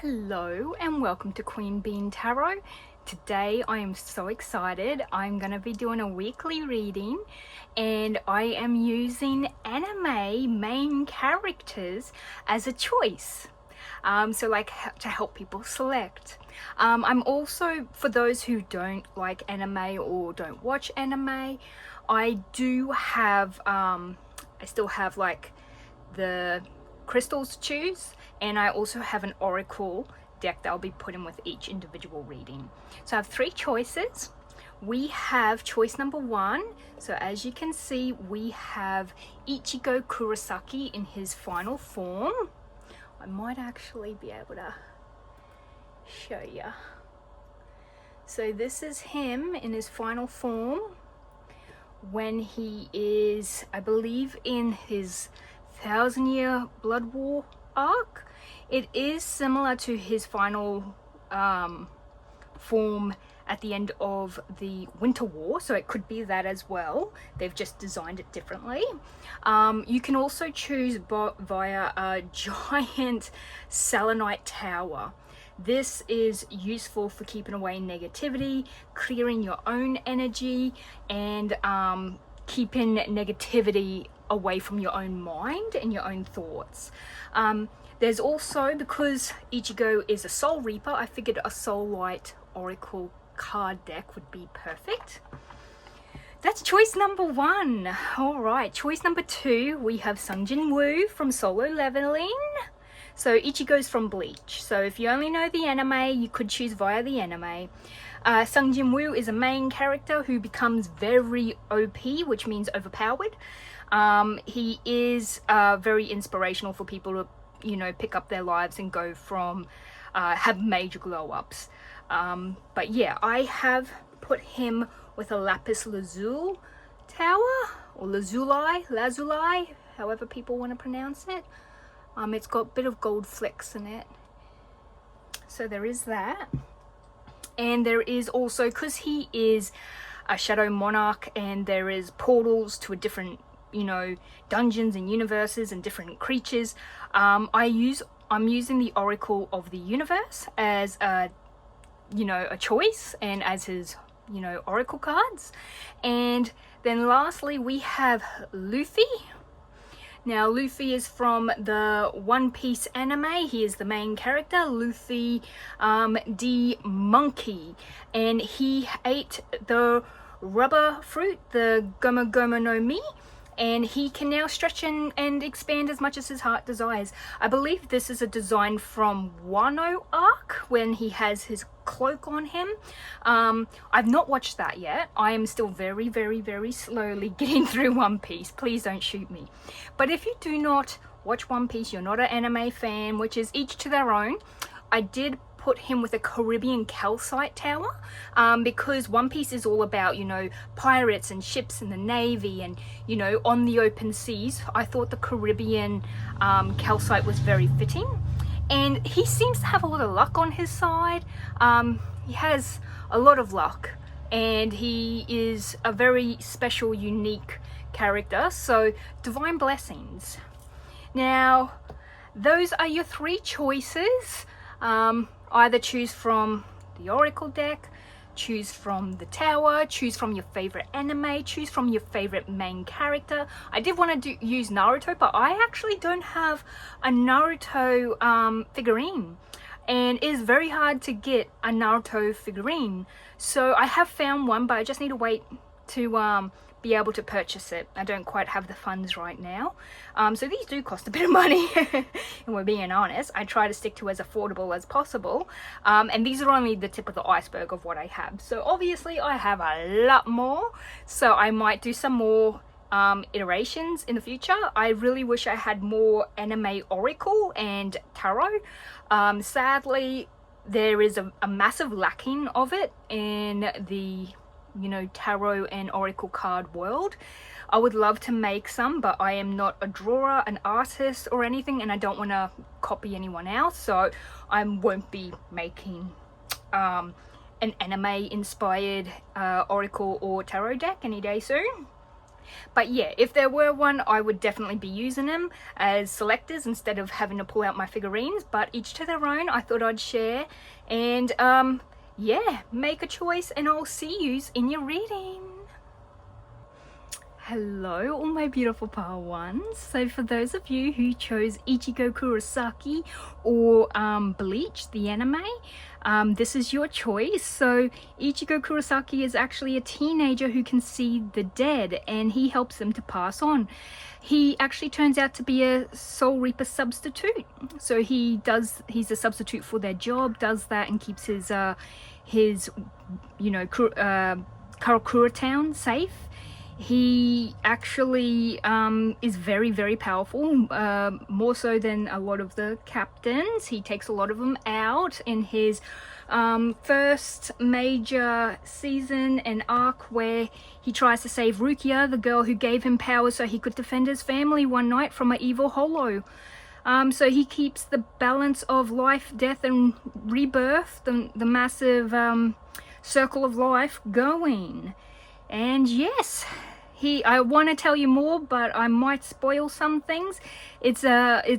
Hello and welcome to Queen Bean Tarot. Today I am so excited. I'm going to be doing a weekly reading and I am using anime main characters as a choice. To help people select. I'm also, for those who don't like anime or don't watch anime, I still have like the crystals to choose, and I also have an oracle deck that I'll be putting with each individual reading. So I have three choices. We have choice number one. So as you can see, we have Ichigo Kurosaki in his final form. I might actually be able to show you. So this is him in his final form when he is, I believe, in his 1,000-year blood war arc. It is similar to his final form at the end of the Winter War, so it could be that as well. They've just designed it differently. You can also choose via a giant selenite tower. This is useful for keeping away negativity, clearing your own energy, and keeping negativity away from your own mind and your own thoughts. There's also, because Ichigo is a Soul Reaper, I figured a Soul Light Oracle card deck would be perfect. That's choice number one. Alright, choice number two, we have Sung Jin-Woo from Solo Leveling. So Ichigo's from Bleach. So if you only know the anime, you could choose via the anime. Sung Jin-Woo is a main character who becomes very OP, which means overpowered. He is very inspirational for people to, pick up their lives and go from, have major glow-ups. But yeah, I have put him with a lapis lazuli tower, or lazuli, however people want to pronounce it. It's got a bit of gold flecks in it. So there is that. And there is also, because he is a shadow monarch and there is portals to a different, dungeons and universes and different creatures, I'm using the Oracle of the Universe as a choice and as his, Oracle cards. And then lastly, we have Luffy. Now, Luffy is from the One Piece anime. He is the main character, Luffy the monkey. And he ate the rubber fruit, the Gomu Gomu no Mi. And he can now stretch and expand as much as his heart desires. I believe this is a design from Wano arc when he has his cloak on him. I've not watched that yet. I am still very, very, very slowly getting through One Piece. Please don't shoot me. But if you do not watch One Piece, you're not an anime fan, which is each to their own, I did put him with a Caribbean Calcite tower, because One Piece is all about, pirates and ships and the navy and, on the open seas. I thought the Caribbean Calcite was very fitting. And he seems to have a lot of luck on his side. He has a lot of luck. And he is a very special, unique character. So, Devine Blessings. Now, those are your three choices. Either choose from the Oracle deck, choose from the tower, choose from your favorite anime, choose from your favorite main character. I did want to use Naruto, but I actually don't have a Naruto figurine. And it is very hard to get a Naruto figurine. So I have found one, but I just need to wait to be able to purchase it. I don't quite have the funds right now. So these do cost a bit of money, and we're being honest. I try to stick to as affordable as possible. And these are only the tip of the iceberg of what I have. So obviously I have a lot more. So I might do some more iterations in the future. I really wish I had more anime Oracle and Tarot. Sadly, there is a massive lacking of it in the tarot and oracle card world. I would love to make some, but I am not a drawer, an artist or anything, and I don't want to copy anyone else, so I won't be making an anime inspired oracle or tarot deck any day soon. But yeah, if there were one, I would definitely be using them as selectors instead of having to pull out my figurines, but each to their own. I thought I'd share, and yeah, make a choice, and I'll see yous in your reading. Hello all my beautiful part ones. So for those of you who chose Ichigo Kurosaki or Bleach, the anime, this is your choice. So Ichigo Kurosaki is actually a teenager who can see the dead, and he helps them to pass on. He actually turns out to be a Soul Reaper substitute. So he's a substitute for their job, does that, and keeps his Karakura town safe. He actually is very, very powerful, more so than a lot of the captains. He takes a lot of them out in his first major season and arc, where he tries to save Rukia, the girl who gave him power so he could defend his family one night from an evil holo. So he keeps the balance of life, death, and rebirth, the massive circle of life going. And yes, I want to tell you more, but I might spoil some things. It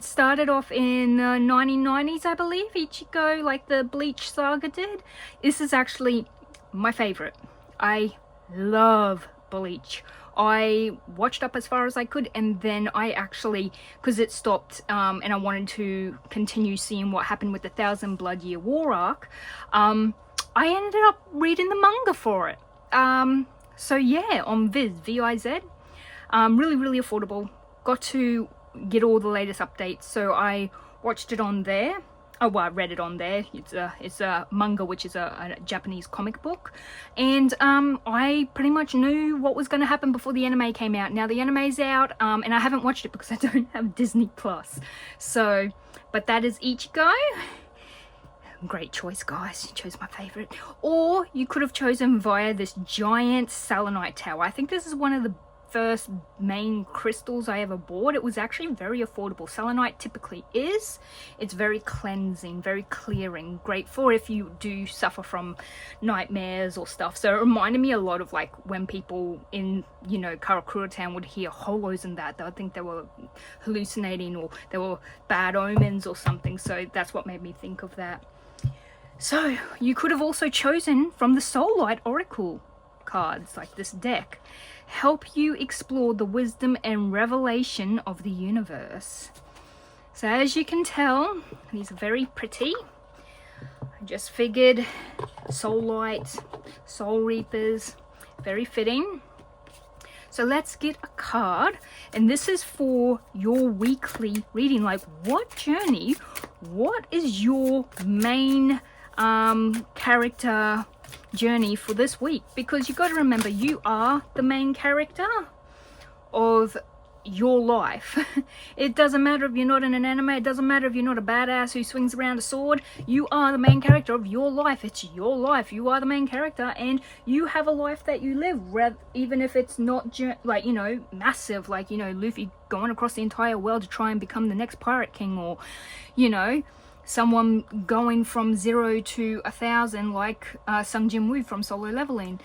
started off in the 1990s, I believe, Ichigo, like the Bleach saga did. This is actually my favorite. I love Bleach. I watched up as far as I could, and then I actually, because it stopped, and I wanted to continue seeing what happened with the Thousand Blood Year War arc, I ended up reading the manga for it. So yeah, on Viz, really, really affordable. Got to get all the latest updates, so I watched it on there. Oh, well, I read it on there. It's a manga, which is a Japanese comic book, and I pretty much knew what was going to happen before the anime came out. Now the anime's out, and I haven't watched it because I don't have Disney Plus. So, but that is Ichigo. Great choice, guys. You chose my favorite. Or you could have chosen via this giant selenite tower. I think this is one of the first main crystals I ever bought. It was actually very affordable. Selenite typically is. It's very cleansing, very clearing. Great for if you do suffer from nightmares or stuff. So it reminded me a lot of like when people in, Karakura town would hear holos and that. I think they were hallucinating, or they were bad omens or something. So that's what made me think of that. So you could have also chosen from the Soullight Oracle cards, like this deck. Help you explore the wisdom and revelation of the universe. So as you can tell, these are very pretty. I just figured Soullight, Soul Reapers, very fitting. So let's get a card, and this is for your weekly reading. Like, what journey, what is your main character journey for this week? Because you got to remember, you are the main character of your life. It doesn't matter if you're not in an anime, it doesn't matter if you're not a badass who swings around a sword. You are the main character of your life. It's your life. You are the main character, and you have a life that you live, even if it's not like, massive, like, Luffy going across the entire world to try and become the next pirate king, or someone going from 0 to 1,000 like Sung Jin-Woo from Solo Leveling.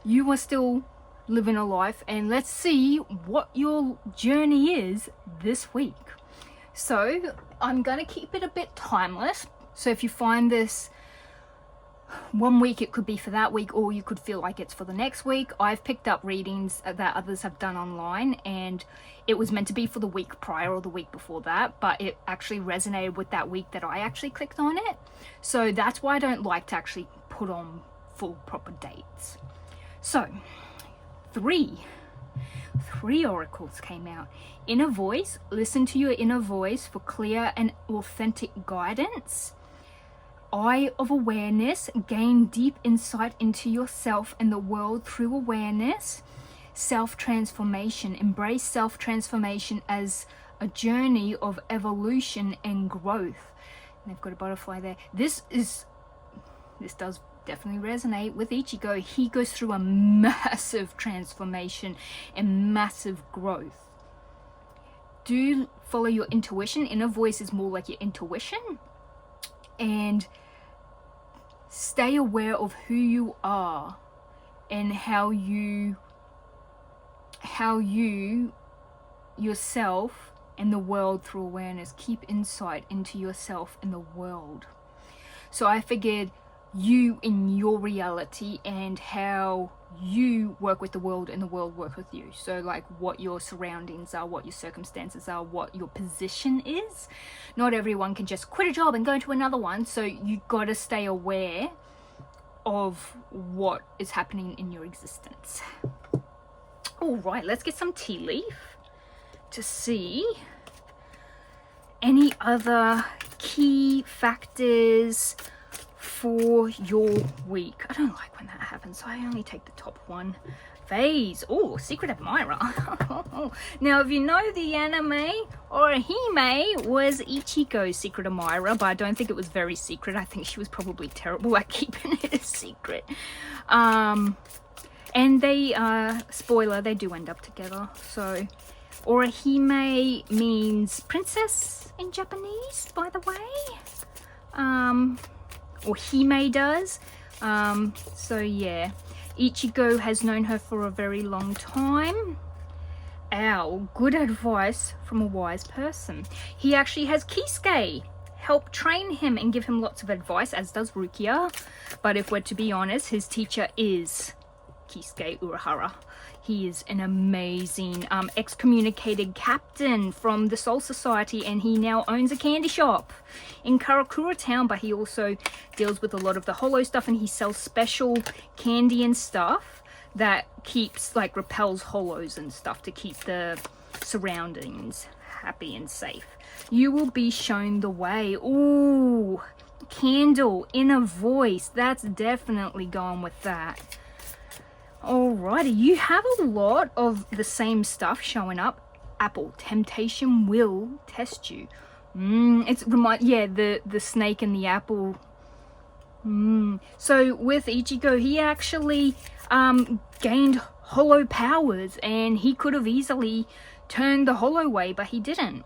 You are still living a life, and let's see what your journey is this week. So I'm gonna keep it a bit timeless. So if you find this one week, it could be for that week, or you could feel like it's for the next week. I've picked up readings that others have done online, and it was meant to be for the week prior or the week before that, but it actually resonated with that week that I actually clicked on it. So that's why I don't like to actually put on full proper dates. So three oracles came out. Inner voice, listen to your inner voice for clear and authentic guidance. Eye of awareness, gain deep insight into yourself and the world through awareness. Self-transformation, embrace self-transformation as a journey of evolution and growth. And they've got a butterfly there. This does definitely resonate with Ichigo. He goes through a massive transformation and massive growth. Do follow your intuition. Inner voice is more like your intuition. And stay aware of who you are and how how you yourself and the world through awareness keep insight into yourself and the world. So I figured you in your reality and how you work with the world and the world work with you. So like what your surroundings are, what your circumstances are, what your position is. Not everyone can just quit a job and go to another one, so you got to stay aware of what is happening in your existence. All right, let's get some tea leaf to see any other key factors for your week. I don't like when that happens, so I only take the top one. Phase. Oh, Secret Admirer. Now, if you know the anime, Orihime was Ichigo's secret admirer, but I don't think it was very secret. I think she was probably terrible at keeping it a secret. And they, spoiler, they do end up together. So, Orihime means princess in Japanese, by the way. Or Hime does. So yeah, Ichigo has known her for a very long time. Ow, good advice from a wise person. He actually has Kisuke help train him and give him lots of advice, as does Rukia. But if we're to be honest, his teacher is Kisuke Urahara. He is an amazing excommunicated captain from the Soul Society, and he now owns a candy shop in Karakura town, but he also deals with a lot of the hollow stuff, and he sells special candy and stuff that keeps, like, repels hollows and stuff to keep the surroundings happy and safe. You will be shown the way. Ooh, candle, inner voice. That's definitely going with that. Alrighty, you have a lot of the same stuff showing up. Apple, temptation will test you. The snake and the apple. So with Ichigo, he actually gained hollow powers, and he could have easily turned the hollow way, but he didn't.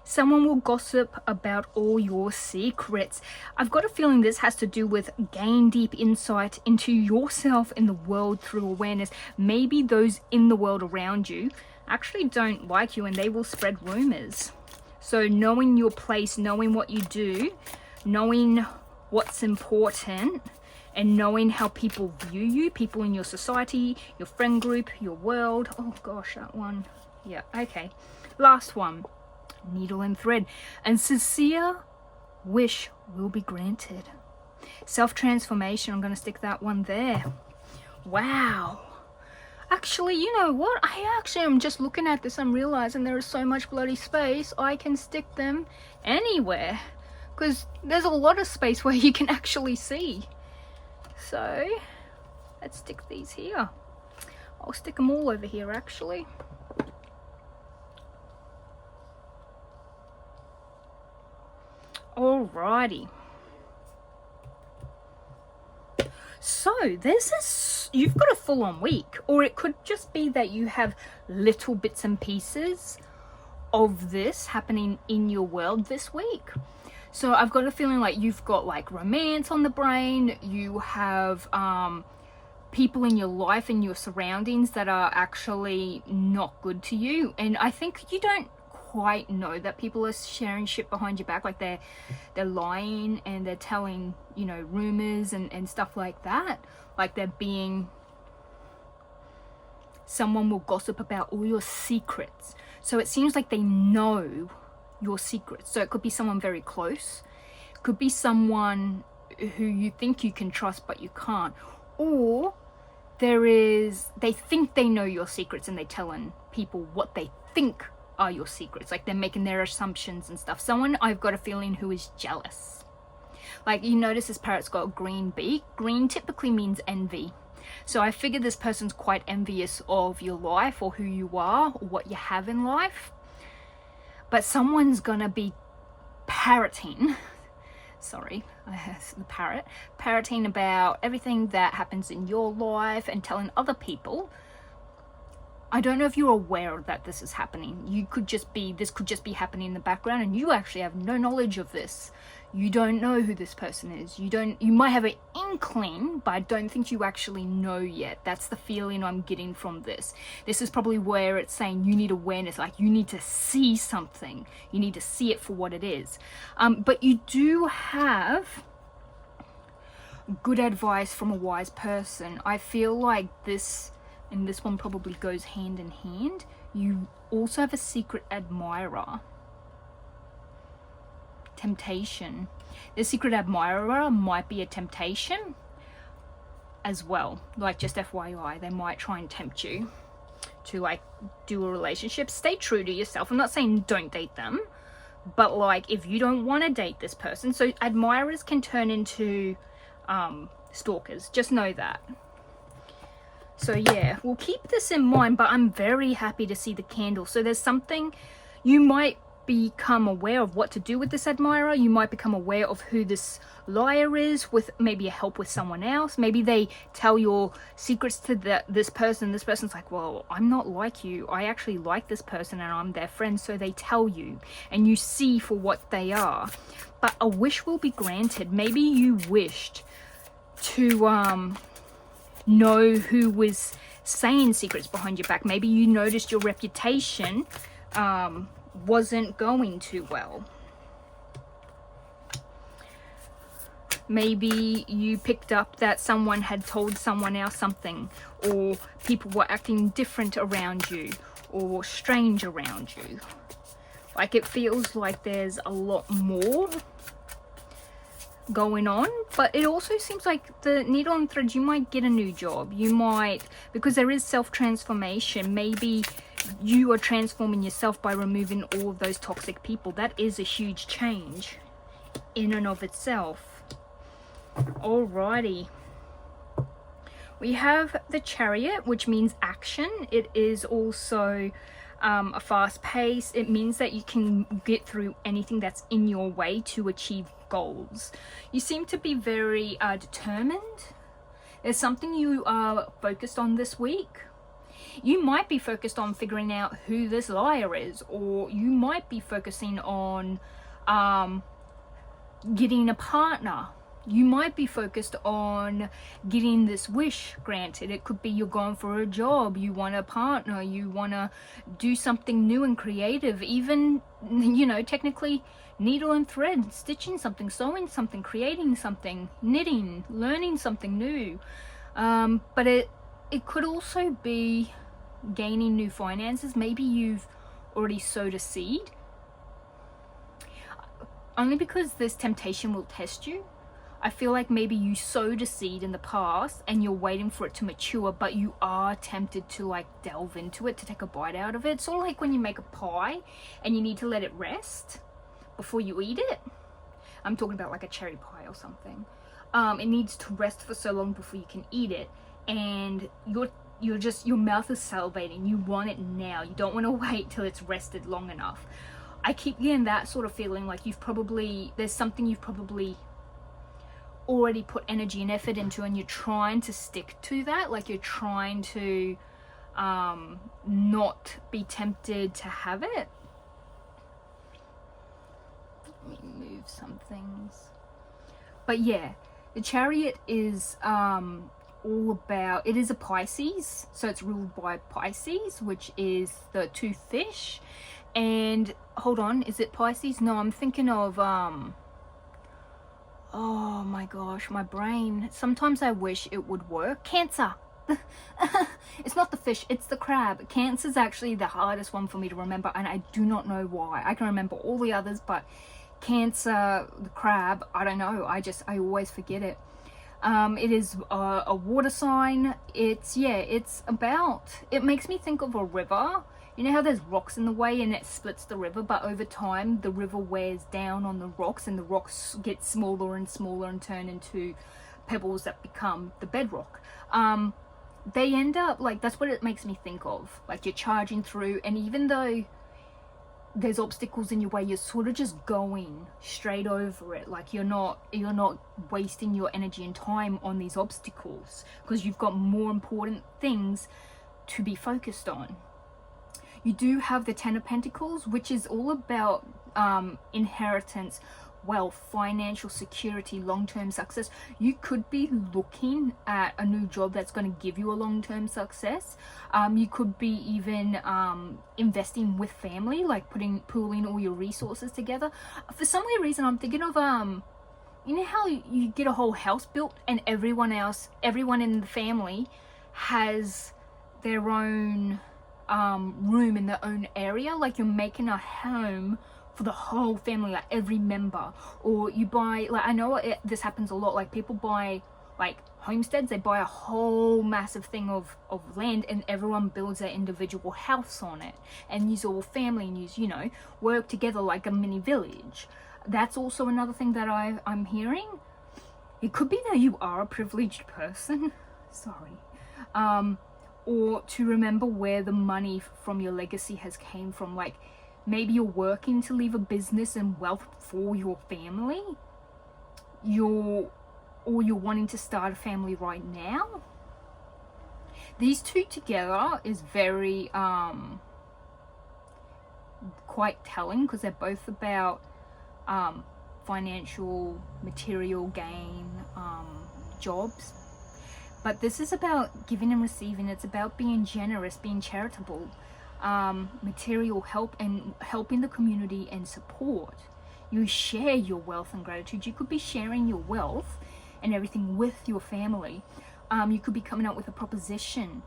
Someone will gossip about all your secrets. I've got a feeling this has to do with gain deep insight into yourself and the world through awareness. Maybe those in the world around you actually don't like you, and they will spread rumors. So knowing your place, knowing what you do, knowing what's important, and knowing how people view you, people in your society, your friend group, your world. Oh gosh, that one. Yeah, okay. Last one. Needle and thread. And sincere wish will be granted. Self-transformation, I'm going to stick that one there. Wow. Actually, you know what? I actually am just looking at this. I'm realizing there is so much bloody space. I can stick them anywhere, because there's a lot of space where you can actually see. So let's stick these here. I'll stick them all over here, actually. Alrighty. So you've got a full-on week, or it could just be that you have little bits and pieces of this happening in your world this week. So I've got a feeling like you've got like romance on the brain, you have people in your life and your surroundings that are actually not good to you, and I think you don't quite know that people are sharing shit behind your back, like they're lying and they're telling, you know, rumors and stuff like that. Like someone will gossip about all your secrets. So it seems like they know your secrets. So it could be someone very close, it could be someone who you think you can trust but you can't, or they think they know your secrets and they're telling people what they think are your secrets, like they're making their assumptions and stuff. Someone, I've got a feeling, who is jealous. Like, you notice this parrot's got a green beak. Green typically means envy. So I figure this person's quite envious of your life, or who you are, or what you have in life. But someone's gonna be parroting parroting about everything that happens in your life and telling other people. I don't know if you're aware that this is happening. This could just be happening in the background, and you actually have no knowledge of this. You don't know who this person is. You might have an inkling, but I don't think you actually know yet. That's the feeling I'm getting from this. This is probably where it's saying you need awareness, like you need to see something. You need to see it for what it is. But you do have good advice from a wise person. I feel like this, and this one probably goes hand in hand. You also have a secret admirer. Temptation. The secret admirer might be a temptation as well. Like, just FYI, they might try and tempt you to like do a relationship. Stay true to yourself. I'm not saying don't date them, but like if you don't want to date this person, so admirers can turn into stalkers. Just know that. So yeah, we'll keep this in mind, but I'm very happy to see the candle. So there's something you might become aware of what to do with this admirer. You might become aware of who this liar is, with maybe a help with someone else. Maybe they tell your secrets to this person. This person's like, well, I'm not like you. I actually like this person and I'm their friend. So they tell you and you see for what they are. But a wish will be granted. Maybe you wished to know who was saying secrets behind your back. Maybe you noticed your reputation wasn't going too well. Maybe you picked up that someone had told someone else something, or people were acting different around you or strange around you. Like, it feels like there's a lot more going on, but it also seems like the needle and thread, you might get a new job. You might, because there is self-transformation, maybe you are transforming yourself by removing all of those toxic people. That is a huge change in and of itself. Alrighty, we have the Chariot, which means action. It is also a fast pace. It means that you can get through anything that's in your way to achieve goals. You seem to be very determined. There's something you are focused on this week. You might be focused on figuring out who this liar is, or you might be focusing on getting a partner. You might be focused on getting this wish granted. It could be you're going for a job, you want a partner, you want to do something new and creative. Even, you know, technically needle and thread, stitching something, sewing something, creating something, knitting, learning something new. But it could also be gaining new finances. Maybe you've already sowed a seed. Only because this temptation will test you. I feel like maybe you sowed a seed in the past and you're waiting for it to mature, but you are tempted to like delve into it, to take a bite out of it. Sort of like when you make a pie and you need to let it rest before you eat it. I'm talking about like a cherry pie or something. It needs to rest for so long before you can eat it, and you're just, your mouth is salivating. You want it now. You don't want to wait till it's rested long enough. I keep getting that sort of feeling, like there's something you've probably already put energy and effort into, and you're trying to stick to that. Like, you're trying to not be tempted to have it. Let me move some things. But yeah, the Chariot is all about, it is a Pisces, so it's ruled by Pisces, which is the two fish. And hold on, is it Pisces? No, I'm thinking of oh my gosh, my brain. Sometimes I wish it would work. Cancer. It's not the fish, it's the crab. Cancer is actually the hardest one for me to remember, and I do not know why. I can remember all the others, but Cancer, the crab, I don't know. I always forget it. It is a water sign. It makes me think of a river. You know how there's rocks in the way and it splits the river, but over time the river wears down on the rocks and the rocks get smaller and smaller and turn into pebbles that become the bedrock. They end up like, that's what it makes me think of. Like, you're charging through, and even though there's obstacles in your way, you're sort of just going straight over it. Like, you're not wasting your energy and time on these obstacles, because you've got more important things to be focused on. You do have the Ten of Pentacles, which is all about inheritance, wealth, financial security, long-term success. You could be looking at a new job that's going to give you a long-term success. You could be even investing with family, like pooling all your resources together. For some weird reason, I'm thinking of you know how you get a whole house built and everyone in the family has their own room in their own area, like you're making a home for the whole family, like every member. Or you buy, like I know this happens a lot, like people buy like homesteads, they buy a whole massive thing of land and everyone builds their individual house on it and use all family and use, you know, work together like a mini village. That's also another thing that I'm hearing. It could be that you are a privileged person, sorry, or to remember where the money from your legacy has came from. Like maybe you're working to leave a business and wealth for your family, or you're wanting to start a family right now. These two together is very quite telling, because they're both about financial, material gain, jobs. But this is about giving and receiving. It's about being generous, being charitable, material help, and helping the community and support. You share your wealth and gratitude. You could be sharing your wealth and everything with your family. You could be coming up with a proposition,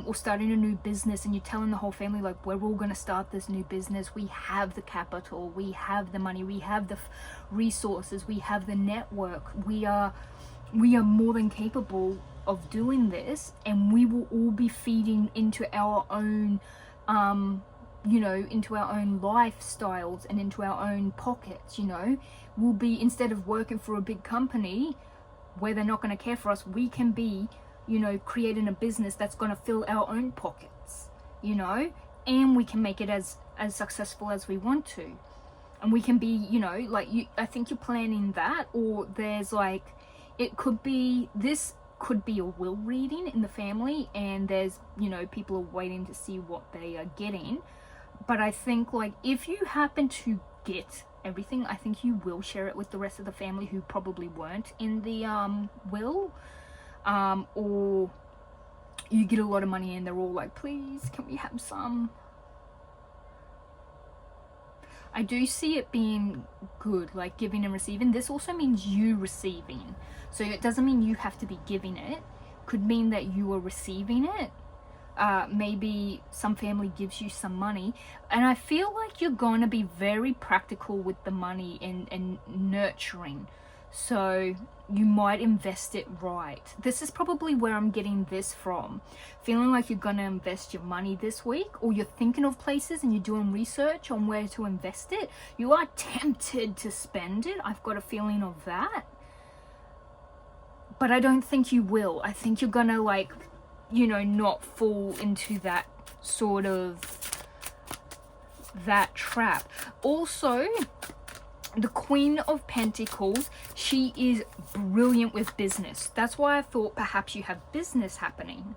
or starting a new business, and you're telling the whole family, like, we're all going to start this new business. We have the capital, we have the money, we have the resources, we have the network. We are more than capable of doing this, and we will all be feeding into our own you know, into our own lifestyles and into our own pockets. You know, we'll be, instead of working for a big company where they're not going to care for us, we can be, you know, creating a business that's going to fill our own pockets, you know, and we can make it as successful as we want to. And we can be, you know, like, I think you're planning that. Or there's like, this could be a will reading in the family, and there's, you know, people are waiting to see what they are getting. But I think, like, if you happen to get everything, I think you will share it with the rest of the family who probably weren't in the will, or you get a lot of money and they're all like, please, can we have some? I do see it being good, like giving and receiving. This also means you receiving, so it doesn't mean you have to be giving it. Could mean that you are receiving it. Maybe some family gives you some money, and I feel like you're going to be very practical with the money and nurturing, so you might invest it right. This is probably where I'm getting this from, feeling like you're going to invest your money this week, or you're thinking of places and you're doing research on where to invest it. You are tempted to spend it. I've got a feeling of that, but I don't think you will. I think you're gonna, like, you know, not fall into that sort of that trap. Also, the Queen of Pentacles, she is brilliant with business. That's why I thought perhaps you have business happening.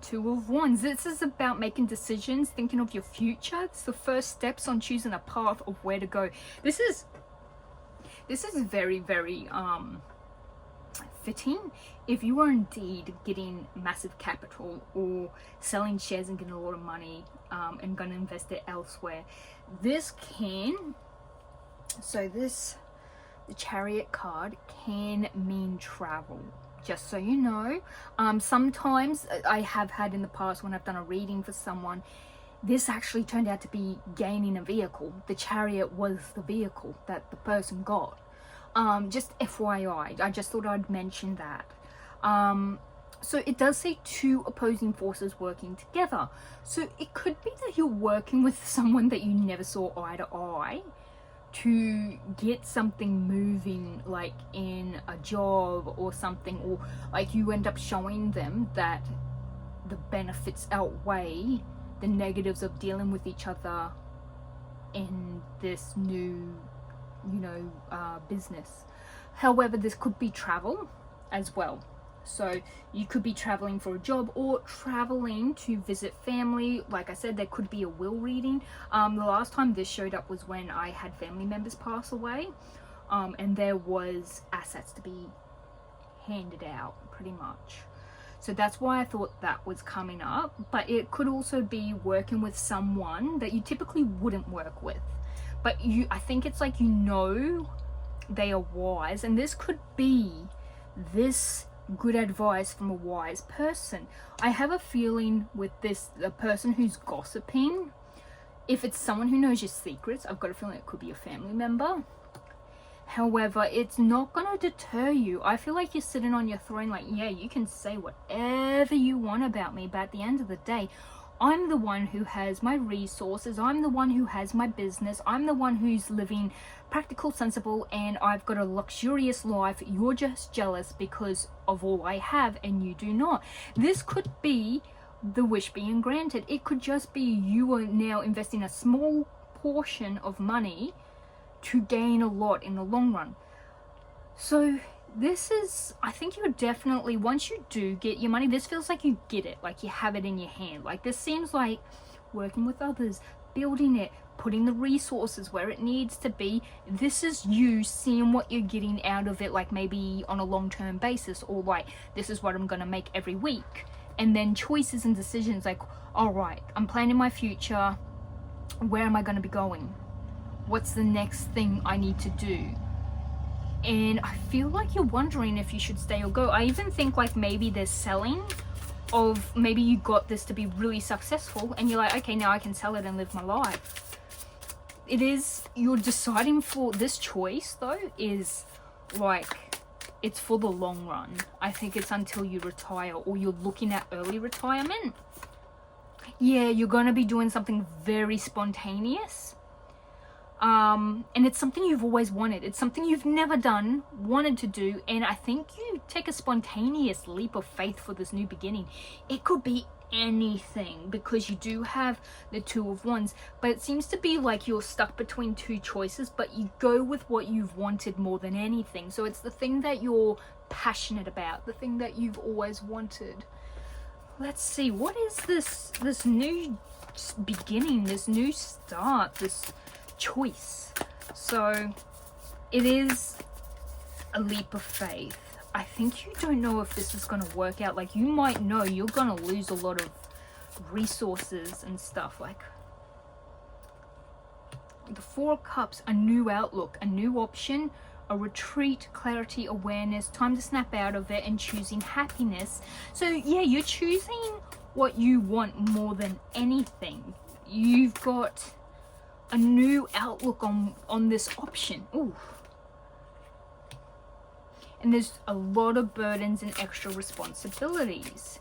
Two of Wands, this is about making decisions, thinking of your future. It's the first steps on choosing a path of where to go. This is very, very fitting if you are indeed getting massive capital, or selling shares and getting a lot of money, and going to invest it elsewhere. This can, the Chariot card can mean travel, just so you know. Sometimes I have had in the past, when I've done a reading for someone, this actually turned out to be gaining a vehicle. The Chariot was the vehicle that the person got. Just FYI, I just thought I'd mention that. So it does say two opposing forces working together. So it could be that you're working with someone that you never saw eye to eye to get something moving, like in a job or something, or like you end up showing them that the benefits outweigh the negatives of dealing with each other in this new, you know, business. However, this could be travel as well. So you could be traveling for a job, or traveling to visit family. Like I said, there could be a will reading. The last time this showed up was when I had family members pass away. and there was assets to be handed out pretty much. So that's why I thought that was coming up. But it could also be working with someone that you typically wouldn't work with, but I think it's like, you know, they are wise, and this could be this good advice from a wise person. I have a feeling with this, the person who's gossiping, if it's someone who knows your secrets, I've got a feeling it could be a family member. However, it's not going to deter you. I feel like you're sitting on your throne like, yeah, you can say whatever you want about me, but at the end of the day, I'm the one who has my resources. I'm the one who has my business. I'm the one who's living practical, sensible, and I've got a luxurious life. You're just jealous because of all I have and you do not. This could be the wish being granted. It could just be you are now investing a small portion of money to gain a lot in the long run. So this is, I think you're definitely, once you do get your money, this feels like you get it, like you have it in your hand. Like this seems like working with others, building it, putting the resources where it needs to be. This is you seeing what you're getting out of it, like maybe on a long-term basis, or like, this is what I'm going to make every week. And then choices and decisions like, all right, I'm planning my future. Where am I going to be going? What's the next thing I need to do? And I feel like you're wondering if you should stay or go. I even think like maybe there's selling of, maybe you got this to be really successful and you're like, okay, now I can sell it and live my life. It is, you're deciding for this choice though, is like, it's for the long run. I think it's until you retire, or you're looking at early retirement. Yeah, you're going to be doing something very spontaneous. And it's something you've always wanted. It's something you've never done, wanted to do, and I think you take a spontaneous leap of faith for this new beginning. It could be anything, because you do have the Two of Wands, but it seems to be like you're stuck between two choices, but you go with what you've wanted more than anything. So it's the thing that you're passionate about, the thing that you've always wanted. Let's see, what is this new beginning, this new start, this choice? So it is a leap of faith. I think you don't know if this is going to work out. Like, you might know you're going to lose a lot of resources and stuff. Like the Four of Cups, a new outlook, a new option, a retreat, clarity, awareness, time to snap out of it, and choosing happiness. So yeah, you're choosing what you want more than anything. You've got a new outlook on this option. Ooh. And there's a lot of burdens and extra responsibilities.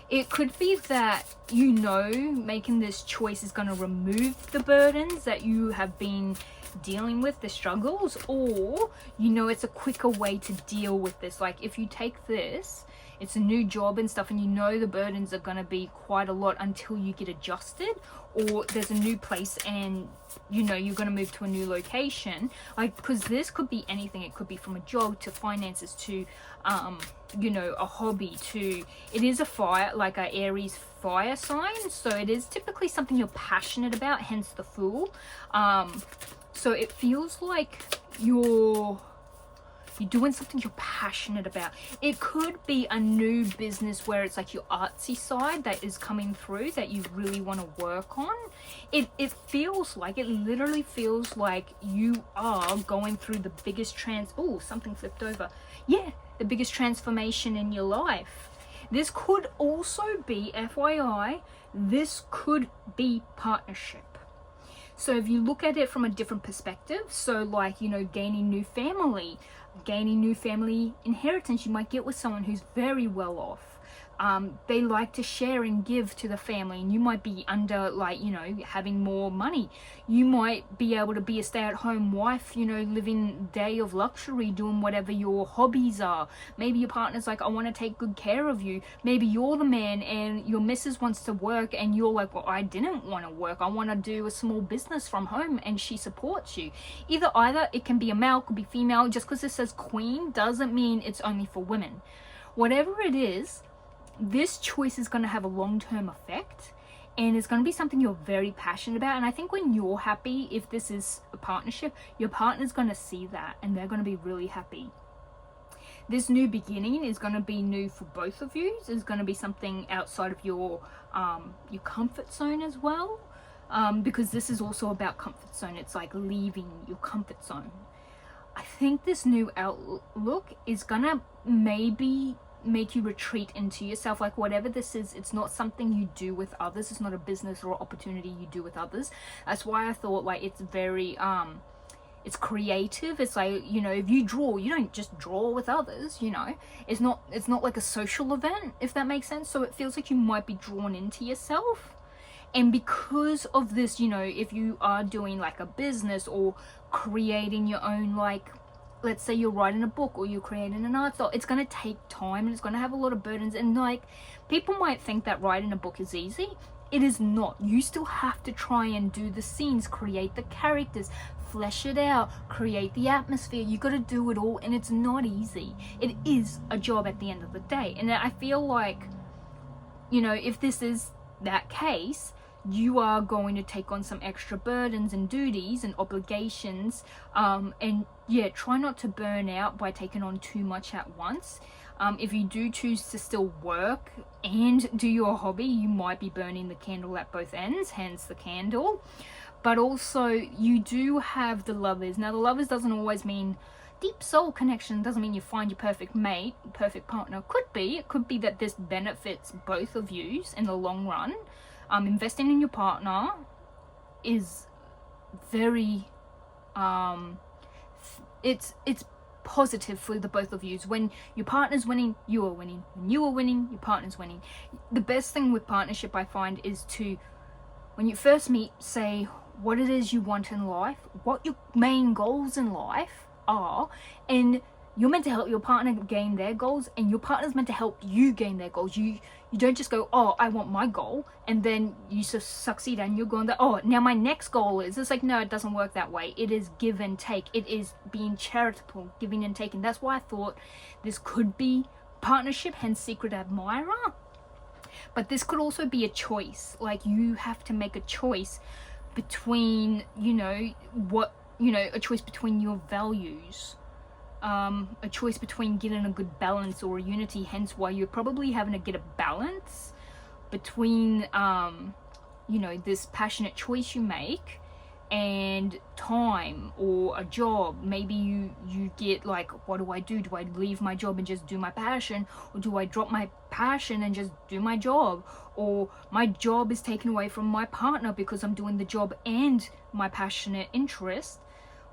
It could be that, you know, making this choice is going to remove the burdens that you have been dealing with, the struggles, or, you know, it's a quicker way to deal with this. Like, if you take this, it's a new job and stuff, and you know the burdens are going to be quite a lot until you get adjusted, or there's a new place and, you know, you're going to move to a new location. Like, because this could be anything. It could be from a job to finances to, you know, a hobby to, it is a fire, like a Aries fire sign. So it is typically something you're passionate about, hence the Fool. So it feels like you're doing something you're passionate about. It could be a new business where it's like your artsy side that is coming through that you really want to work on. It feels like, it literally feels like you are going through the biggest something flipped over. Yeah, the biggest transformation in your life. This could also be, FYI, this could be partnership. So if you look at it from a different perspective, so like, you know, gaining new family inheritance, you might get with someone who's very well off. They like to share and give to the family, and you might be under, like, you know, having more money. You might be able to be a stay-at-home wife, you know, living day of luxury, doing whatever your hobbies are. Maybe your partner's like, I want to take good care of you. Maybe you're the man and your missus wants to work, and you're like, well, I didn't want to work. I want to do a small business from home, and she supports you. Either, it can be a male, could be female. Just because it says queen doesn't mean it's only for women. Whatever it is, this choice is going to have a long-term effect, and it's going to be something you're very passionate about. And I think when you're happy, if this is a partnership, your partner's going to see that and they're going to be really happy. This new beginning is going to be new for both of you. It's going to be something outside of your comfort zone as well, because this is also about comfort zone. It's like leaving your comfort zone. I think this new outlook is going to maybe make you retreat into yourself. Like whatever this is, it's not something you do with others. It's not a business or opportunity you do with others. That's why I thought like it's very it's creative. It's like, you know, if you draw, you don't just draw with others, you know. It's not like a social event, if that makes sense. So it feels like you might be drawn into yourself. And because of this, you know, if you are doing like a business or creating your own, like, let's say you're writing a book or you're creating an art style, it's going to take time and it's going to have a lot of burdens. And like, people might think that writing a book is easy. It is not. You still have to try and do the scenes, create the characters, flesh it out, create the atmosphere. You got to do it all, and it's not easy. It is a job at the end of the day. And I feel like, you know, if this is that case, you are going to take on some extra burdens and duties and obligations, and yeah, try not to burn out by taking on too much at once. If you do choose to still work and do your hobby, you might be burning the candle at both ends, hence the candle. But also, you do have the lovers. Now, the lovers doesn't always mean deep soul connection, doesn't mean you find your perfect mate, perfect partner. It could be that this benefits both of you in the long run. Investing in your partner is very it's positive for the both of you. When your partner's winning, you are winning. When you are winning, your partner's winning. The best thing with partnership, I find, is to, when you first meet, say what it is you want in life, what your main goals in life are, and you're meant to help your partner gain their goals, and your partner's meant to help you gain their goals. You don't just go, oh, I want my goal, and then you succeed and you're going, oh, now my next goal is. It's like, no, it doesn't work that way. It is give and take. It is being charitable, giving and taking. That's why I thought this could be partnership, hence secret admirer. But this could also be a choice. Like, you have to make a choice between, you know, a choice between your values. A choice between getting a good balance or a unity, hence why you're probably having to get a balance between you know, this passionate choice you make and time or a job. Maybe you get like, what do? Do I leave my job and just do my passion, or do I drop my passion and just do my job? Or my job is taken away from my partner because I'm doing the job and my passionate interest.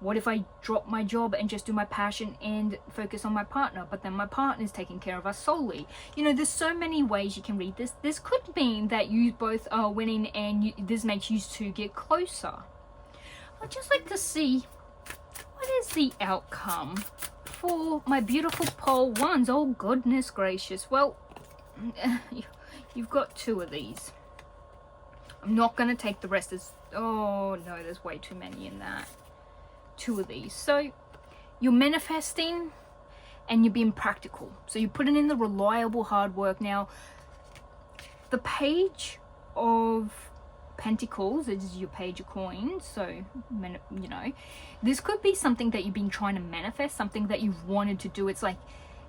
What if I drop my job and just do my passion and focus on my partner, but then my partner is taking care of us solely? You know, there's so many ways you can read this. This could mean that you both are winning and this makes you two get closer. I'd just like to see what is the outcome for my beautiful pole ones. Oh, goodness gracious. Well, you've got two of these. I'm not going to take the rest. Oh, no, there's way too many in that. Two of these. So you're manifesting and you're being practical. So you're putting in the reliable hard work. Now, the page of pentacles is your page of coins. So, you know, this could be something that you've been trying to manifest, something that you've wanted to do. It's like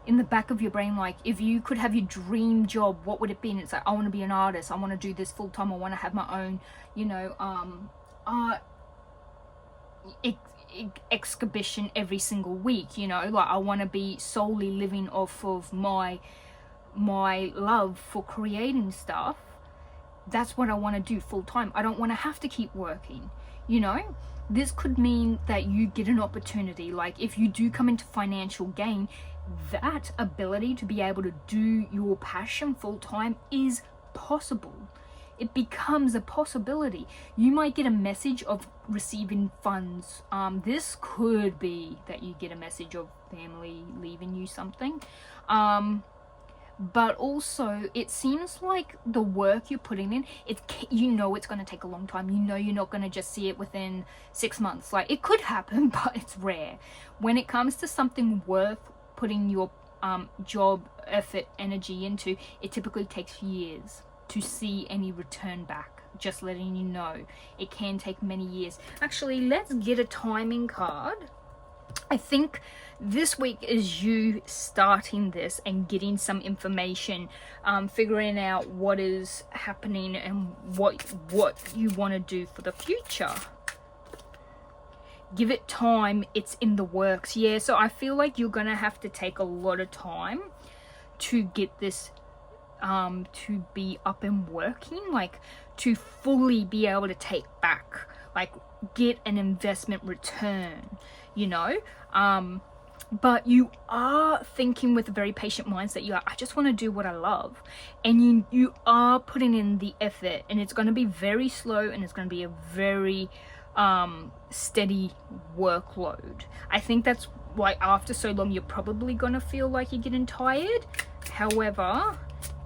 in the back of your brain, like, if you could have your dream job, what would it be? And it's like, I want to be an artist. I want to do this full time. I want to have my own, you know, art exhibition every single week, you know, like I want to be solely living off of my love for creating stuff. That's what I want to do full time. I don't want to have to keep working, you know. This could mean that you get an opportunity, like if you do come into financial gain, that ability to be able to do your passion full time is possible. It becomes a possibility. You might get a message of receiving funds. This could be that you get a message of family leaving you something. But also, it seems like the work you're putting in, you know it's going to take a long time. You know you're not going to just see it within 6 months. Like, it could happen, but it's rare. When it comes to something worth putting your job, effort, energy into, it typically takes years to see any return back. just letting you know. It can take many years. Actually, let's get a timing card. I think this week is you starting this and getting some information, figuring out what is happening and what you want to do for the future. Give it time. It's in the works. Yeah, so I feel like you're gonna have to take a lot of time to get this to be up and working, like to fully be able to take back, like get an investment return, you know. But you are thinking with a very patient mindset. You are, I just want to do what I love, and you are putting in the effort, and it's going to be very slow, and it's going to be a very steady workload. I think that's why after so long you're probably going to feel like you're getting tired. However,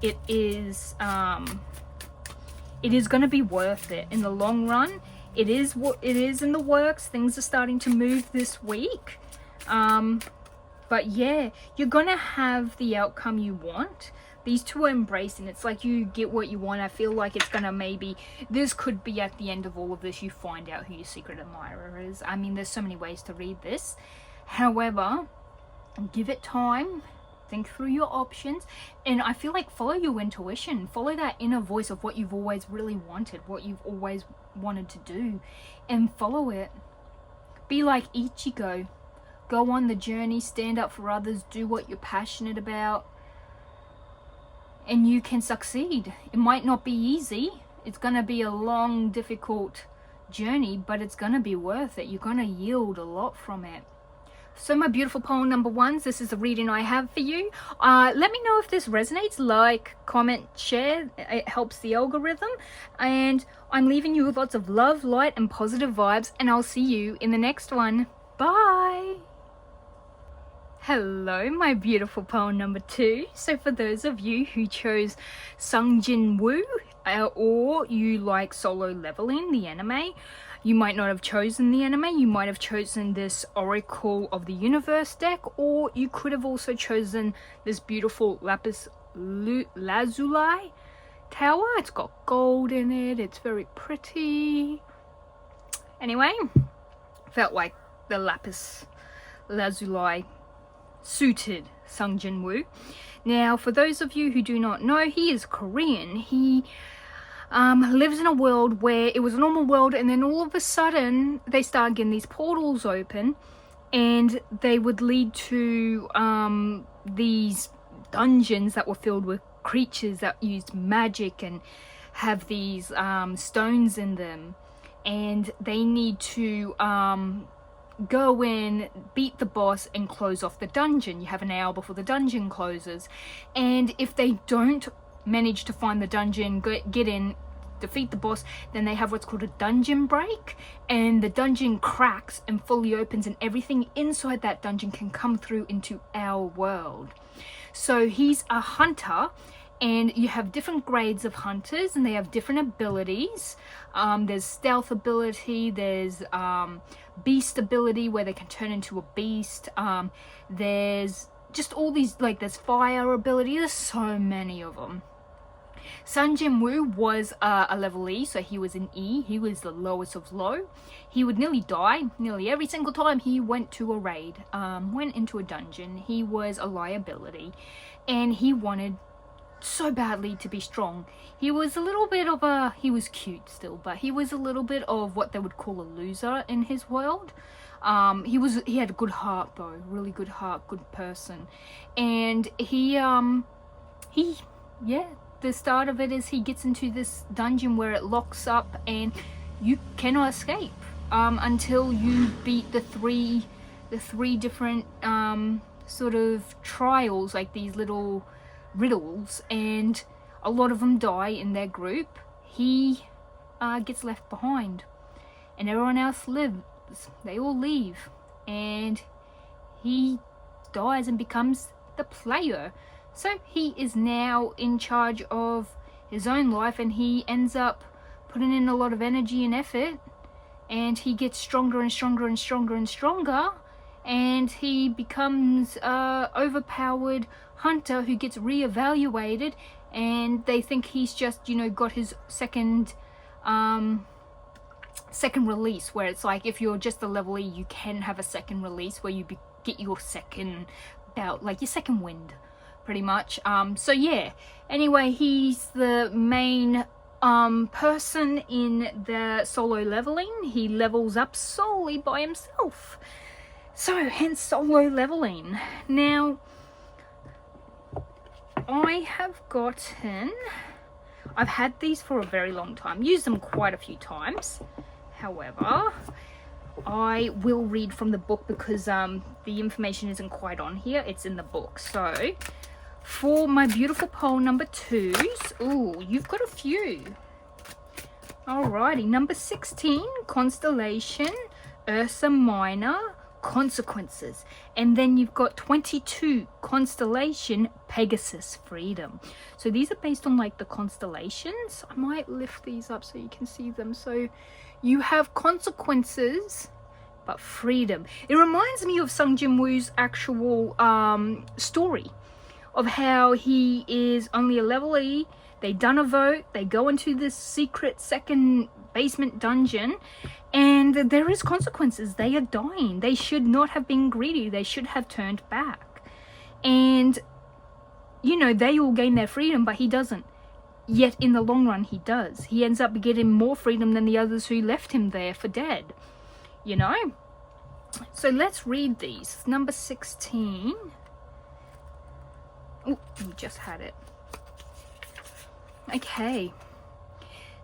it is going to be worth it in the long run. It is in the works. Things are starting to move this week. But yeah, you're gonna have the outcome you want. These two are embracing. It's like you get what you want. I feel like it's gonna this could be at the end of all of this, you find out who your secret admirer is. I mean, there's so many ways to read this. However, give it time. Think through your options, and I feel like follow your intuition, follow that inner voice of what you've always really wanted, what you've always wanted to do, and follow it. Be like Ichigo. Go on the journey, stand up for others, do what you're passionate about, and you can succeed. It might not be easy. It's gonna be a long, difficult journey, but it's gonna be worth it. You're gonna yield a lot from it. So my beautiful poem number ones, this is the reading I have for you. Let me know if this resonates. Like, comment, share. It helps the algorithm. And I'm leaving you with lots of love, light, and positive vibes. And I'll see you in the next one. Bye. Hello, my beautiful poem number 2. So for those of you who chose Sung Jin-Woo, or you like Solo Leveling, the anime, you might not have chosen the anime. You might have chosen this Oracle of the Universe deck, or you could have also chosen this beautiful lapis lazuli tower. It's got gold in it. It's very pretty. Anyway, felt like the lapis lazuli suited Sung Jin-Woo. Now, for those of you who do not know, he is Korean. He lives in a world where it was a normal world, and then all of a sudden they started getting these portals open, and they would lead to these dungeons that were filled with creatures that used magic and have these stones in them, and they need to go in, beat the boss, and close off the dungeon. You have an hour before the dungeon closes, and if they don't manage to find the dungeon, get in, defeat the boss, then they have what's called a dungeon break, and the dungeon cracks and fully opens, and everything inside that dungeon can come through into our world. So he's a hunter, and you have different grades of hunters, and they have different abilities. There's stealth ability, there's beast ability where they can turn into a beast, there's just all these, like, there's fire ability. There's so many of them. Sung Jin-Woo was a level E, so he was an E. He was the lowest of low. He would nearly die nearly every single time he went to a raid, went into a dungeon. He was a liability, and he wanted so badly to be strong. He was a little bit of a, he was cute still, but he was a little bit of what they would call a loser in his world. He had a good heart though, really good heart, good person. And the start of it is he gets into this dungeon where it locks up and you cannot escape until you beat the three different sort of trials, like these little riddles, and a lot of them die in their group. He gets left behind, and everyone else lives. They all leave, and he dies and becomes the player. So he is now in charge of his own life, and he ends up putting in a lot of energy and effort, and he gets stronger and stronger and stronger and stronger, and he becomes a overpowered hunter who gets reevaluated, and they think he's just, got his second second release, where it's like if you're just a level E, you can have a second release where you get your second bout, like your second wind, pretty much. So yeah, anyway, he's the main person in the solo leveling. He levels up solely by himself, so hence solo leveling. Now I've had these for a very long time, used them quite a few times. However, I will read from the book because the information isn't quite on here. It's in the book. So, for my beautiful pole number 2s, ooh, you've got a few. Alrighty, number 16, Constellation, Ursa Minor, Consequences. And then you've got 22, Constellation, Pegasus, Freedom. So these are based on like the constellations. I might lift these up so you can see them. So you have Consequences, but Freedom. It reminds me of Sung Jin-Woo's actual story of how he is only a level E. They done a vote, they go into this secret second basement dungeon, and there is consequences. They are dying. They should not have been greedy. They should have turned back. And, you know, they all gain their freedom, but he doesn't. Yet in the long run, he does. He ends up getting more freedom than the others who left him there for dead. You know? So let's read these. Number 16. Oh, we just had it. Okay.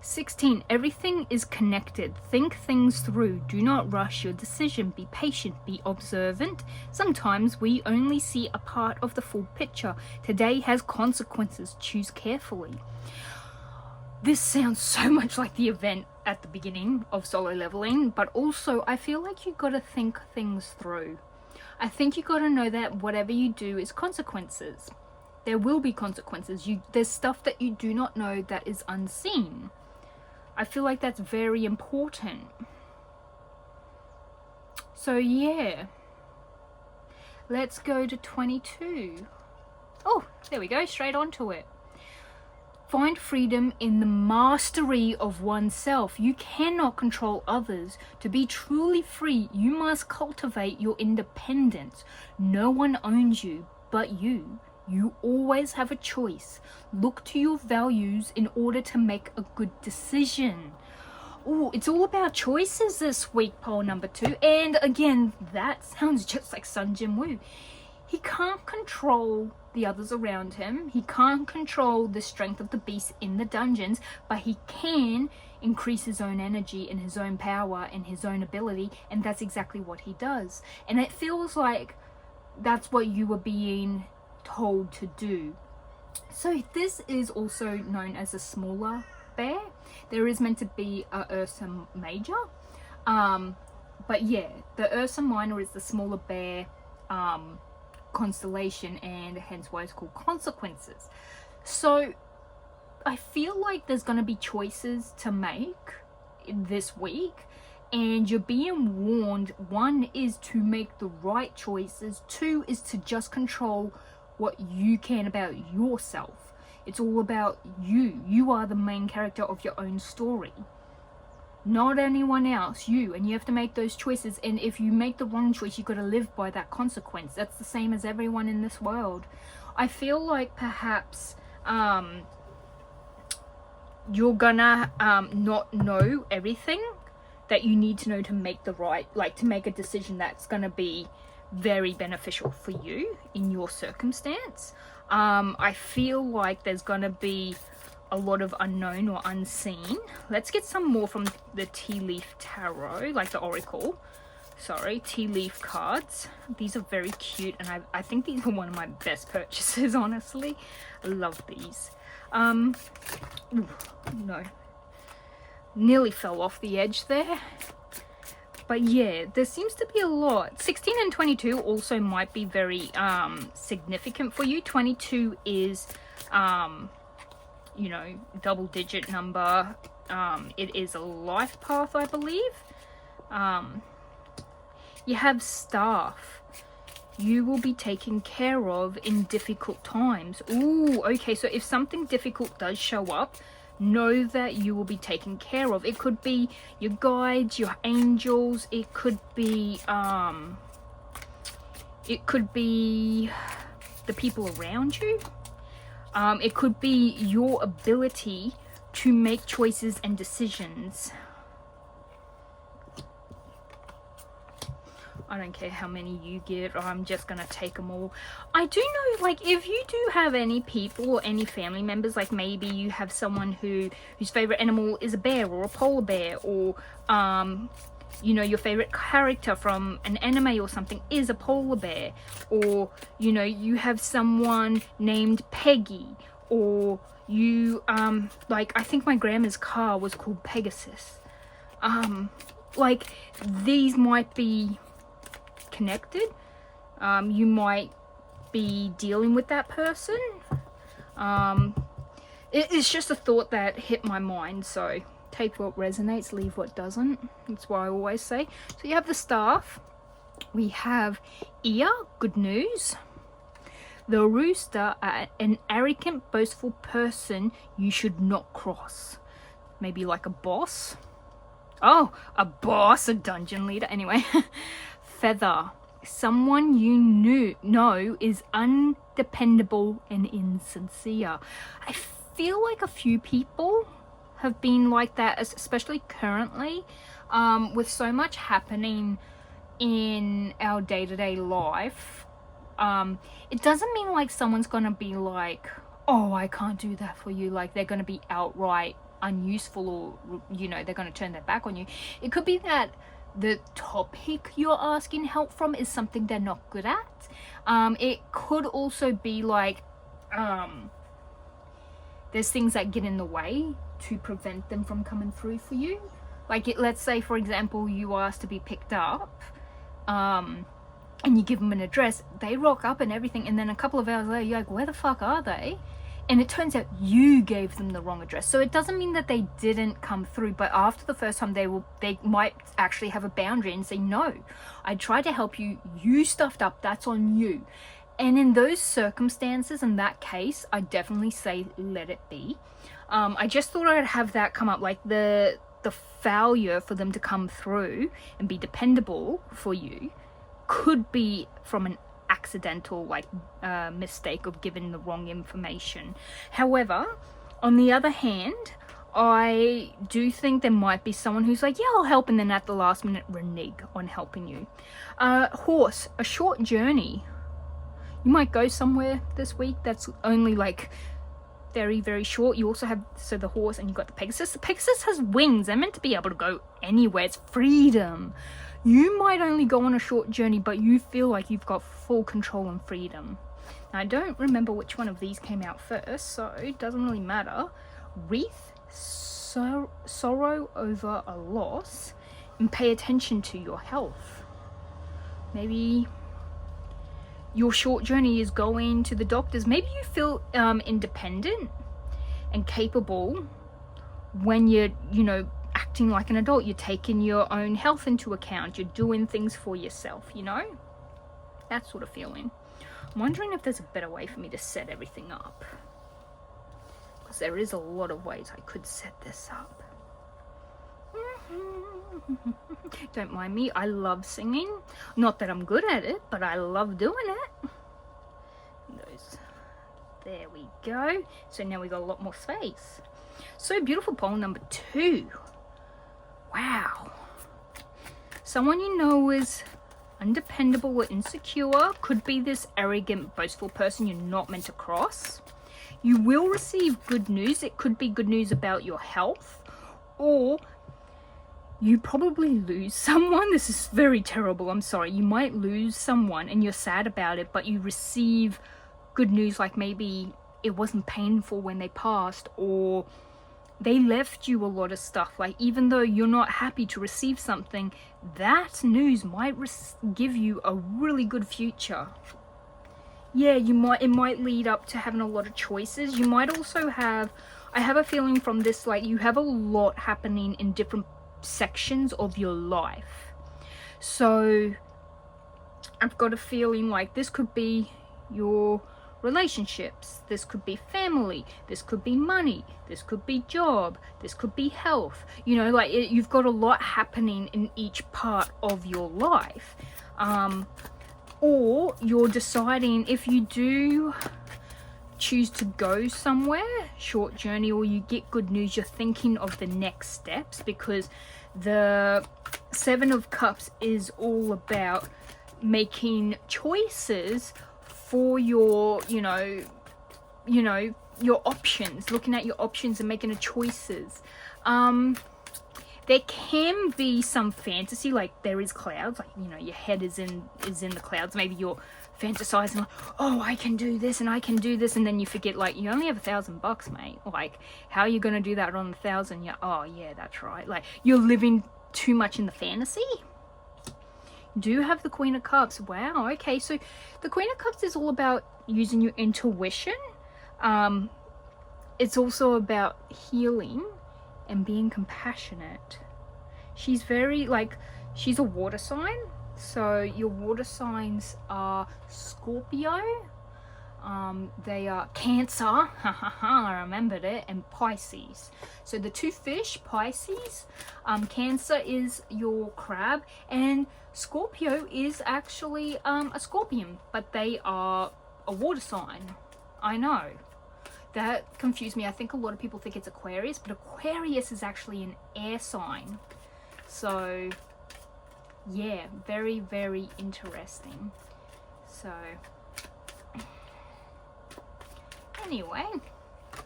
16. Everything is connected. Think things through. Do not rush your decision. Be patient. Be observant. Sometimes we only see a part of the full picture. Today has consequences. Choose carefully. This sounds so much like the event at the beginning of solo leveling, but also I feel like you gotta think things through. I think you gotta know that whatever you do is consequences. There will be consequences. There's stuff that you do not know that is unseen. I feel like that's very important. So yeah, let's go to 22. Oh, there we go, straight onto it. Find freedom in the mastery of oneself. You cannot control others. To be truly free, you must cultivate your independence. No one owns you but you. You always have a choice. Look to your values in order to make a good decision. Oh, it's all about choices this week, poll number 2. And again, that sounds just like Sung Jin-Woo. He can't control the others around him. He can't control the strength of the beast in the dungeons, but he can increase his own energy and his own power and his own ability, and that's exactly what he does. And it feels like that's what you were being told to do. So this is also known as a smaller bear. There is meant to be a Ursa Major, but yeah, the Ursa Minor is the smaller bear constellation, and hence why it's called Consequences. So I feel like there's going to be choices to make this week, and you're being warned. 1 is to make the right choices. 2 is to just control what you can about yourself. It's all about you. You are the main character of your own story, not anyone else. You. And you have to make those choices, and if you make the wrong choice, you got to live by that consequence. That's the same as everyone in this world. I feel like perhaps you're gonna not know everything that you need to know to make the right, like to make a decision that's gonna be very beneficial for you in your circumstance. I feel like there's gonna be a lot of unknown or unseen. Let's get some more from the tea leaf tarot, like the oracle. Sorry, tea leaf cards. These are very cute, and I think these are one of my best purchases, honestly. I love these. Ooh, no. Nearly fell off the edge there. But yeah, there seems to be a lot. 16 and 22 also might be very significant for you. 22 is, you know, double-digit number. It is a life path, I believe. You have staff. You will be taken care of in difficult times. Ooh, okay, so if something difficult does show up, know that you will be taken care of. It could be your guides, your angels, it could be the people around you. It could be your ability to make choices and decisions. I don't care how many you get, I'm just gonna take them all. I do know, like, if you do have any people or any family members, like maybe you have someone whose favorite animal is a bear or a polar bear, or you know, your favorite character from an anime or something is a polar bear, or you know, you have someone named Peggy, or you like, I think my grandma's car was called Pegasus. Like, these might be connected. You might be dealing with that person. It's just a thought that hit my mind, so take what resonates, leave what doesn't. That's what I always say. So you have the staff, we have ear, good news. The rooster, an arrogant, boastful person you should not cross. Maybe like a boss. Oh, a boss, a dungeon leader. Anyway. Feather, someone you know is undependable and insincere. I feel like a few people have been like that, especially currently, with so much happening in our day-to-day life. It doesn't mean like someone's gonna be like, oh, I can't do that for you, like they're gonna be outright unuseful, or you know, they're gonna turn their back on you. It could be that the topic you're asking help from is something they're not good at. It could also be like there's things that get in the way to prevent them from coming through for you. Like, let's say for example you asked to be picked up, and you give them an address, they rock up and everything, and then a couple of hours later you're like, where the fuck are they? And it turns out you gave them the wrong address. So it doesn't mean that they didn't come through, but after the first time they might actually have a boundary and say, no, I tried to help you, you stuffed up, that's on you. And in those circumstances, in that case, I definitely say let it be. I just thought I'd have that come up, like the failure for them to come through and be dependable for you could be from an accidental, like, mistake of giving the wrong information. However, on the other hand, I do think there might be someone who's like, yeah, I'll help, and then at the last minute renege on helping you. Horse, a short journey. You might go somewhere this week that's only like very, very short. You also have, so the horse, and you've got the Pegasus. The Pegasus has wings. They're meant to be able to go anywhere. It's freedom. You might only go on a short journey, but you feel like you've got full control and freedom. Now, I don't remember which one of these came out first, so it doesn't really matter. Wreath, sorrow over a loss, and pay attention to your health. Maybe your short journey is going to the doctors. Maybe you feel independent and capable when you're, you know, acting like an adult. You're taking your own health into account. You're doing things for yourself, you know? That sort of feeling. I'm wondering if there's a better way for me to set everything up. Because there is a lot of ways I could set this up. Don't mind me, I love singing. Not that I'm good at it, but I love doing it. There we go. So now we got a lot more space. So beautiful, poem number 2. Wow. Someone you know is undependable or insecure. Could be this arrogant, boastful person you're not meant to cross. You will receive good news. It could be good news about your health, or you probably lose someone. This is very terrible, I'm sorry. You might lose someone and you're sad about it, but you receive good news, like maybe it wasn't painful when they passed, or they left you a lot of stuff. Like, even though you're not happy to receive something, that news might give you a really good future. Yeah, it might lead up to having a lot of choices. You might also have, I have a feeling from this, like, you have a lot happening in different sections of your life. So I've got a feeling like this could be your relationships, this could be family, this could be money, this could be job, this could be health. You know, like you've got a lot happening in each part of your life. Or you're deciding, if you do choose to go somewhere, short journey, or you get good news, you're thinking of the next steps, because the Seven of Cups is all about making choices for your, you know, your options, looking at your options and making the choices. There can be some fantasy, like there is clouds, like, you know, your head is in the clouds. Maybe you're fantasizing like, oh, I can do this and I can do this, and then you forget, like, you only have $1,000, mate. Like, how are you gonna do that on 1,000? Yeah, oh yeah, that's right. Like, you're living too much in the fantasy. Do you have the Queen of Cups? Wow, okay, so the Queen of Cups is all about using your intuition. It's also about healing and being compassionate. She's very, like, she's a water sign. So your water signs are Scorpio, they are Cancer, I remembered it, and Pisces. So the two fish, Pisces, Cancer is your crab, and Scorpio is actually a scorpion, but they are a water sign. I know. That confused me. I think a lot of people think it's Aquarius, but Aquarius is actually an air sign. So, yeah, very, very interesting. So, anyway,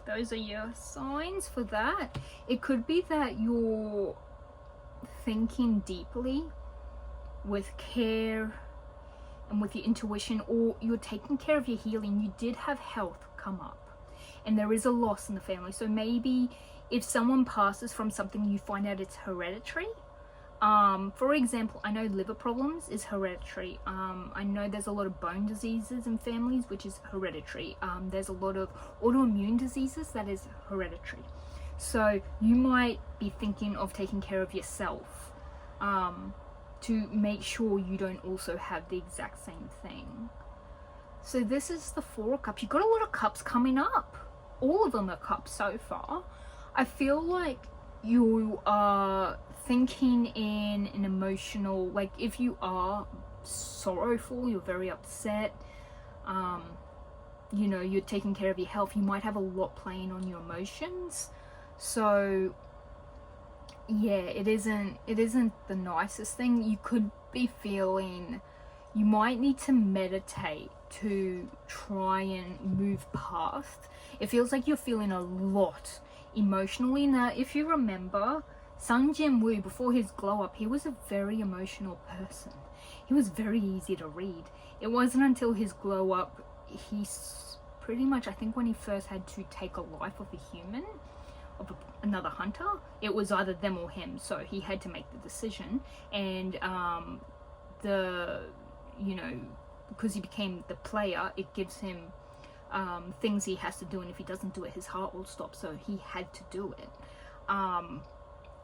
those are your signs for that. It could be that you're thinking deeply with care and with your intuition, or you're taking care of your healing. You did have health come up, and there is a loss in the family. So maybe if someone passes from something, you find out it's hereditary. For example, I know liver problems is hereditary. I know there's a lot of bone diseases in families, which is hereditary. There's a lot of autoimmune diseases that is hereditary. So you might be thinking of taking care of yourself, to make sure you don't also have the exact same thing. So this is the Four of Cups. You've got a lot of cups coming up. All of them are cups so far. I feel like you are thinking in an emotional, like, if you are sorrowful, you're very upset, you know, you're taking care of your health, you might have a lot playing on your emotions. So yeah, it isn't the nicest thing. You could be feeling, you might need to meditate to try and move past. It feels like you're feeling a lot emotionally. Now, if you remember, Sung Jin-Woo, before his glow up, he was a very emotional person. He was very easy to read. It wasn't until his glow up, he's pretty much, I think when he first had to take a life of a human, of another hunter, it was either them or him. So he had to make the decision, and you know, because he became the player, it gives him things he has to do, and if he doesn't do it, his heart will stop. So he had to do it.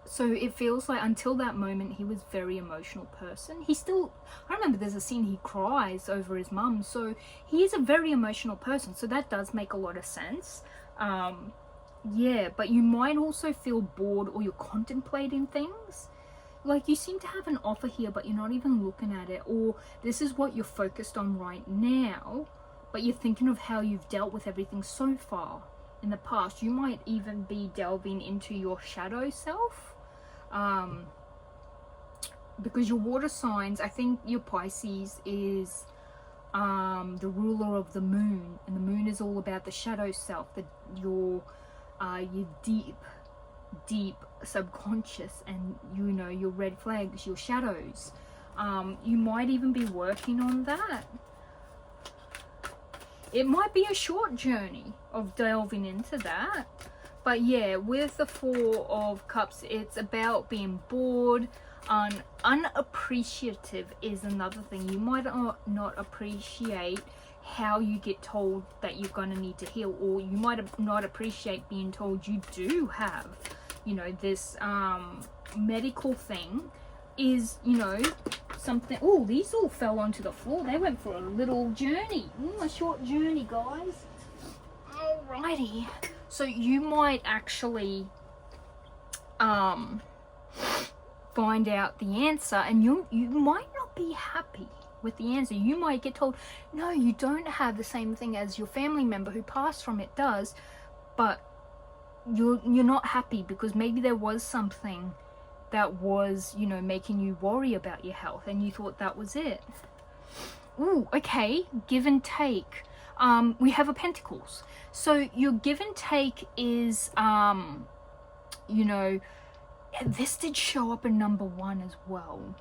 So it feels like until that moment, he was a very emotional person. He still, I remember there's a scene he cries over his mum. So he is a very emotional person. So that does make a lot of sense. Yeah, but you might also feel bored, or you're contemplating things. Like, you seem to have an offer here, but you're not even looking at it. Or this is what you're focused on right now, but you're thinking of how you've dealt with everything so far in the past. You might even be delving into your shadow self. Because your water signs, I think your Pisces is the ruler of the moon, and the moon is all about the shadow self, your deep subconscious, and, you know, your red flags, your shadows. You might even be working on that. It might be a short journey of delving into that. But yeah, with the Four of Cups, it's about being bored. Unappreciative is another thing. You might not appreciate how you get told that you're going to need to heal, or you might not appreciate being told you do have, you know, this medical thing is, you know, something. Oh, these all fell onto the floor. They went for a little journey. A short journey, guys. Alrighty. So you might actually find out the answer, and you might not be happy with the answer. You might get told, no, you don't have the same thing as your family member who passed from it does, but you're not happy because maybe there was something that was, you know, making you worry about your health, and you thought that was it. Ooh, okay, give and take. We have a Pentacles. So your give and take is, you know, this did show up in number 1 as well.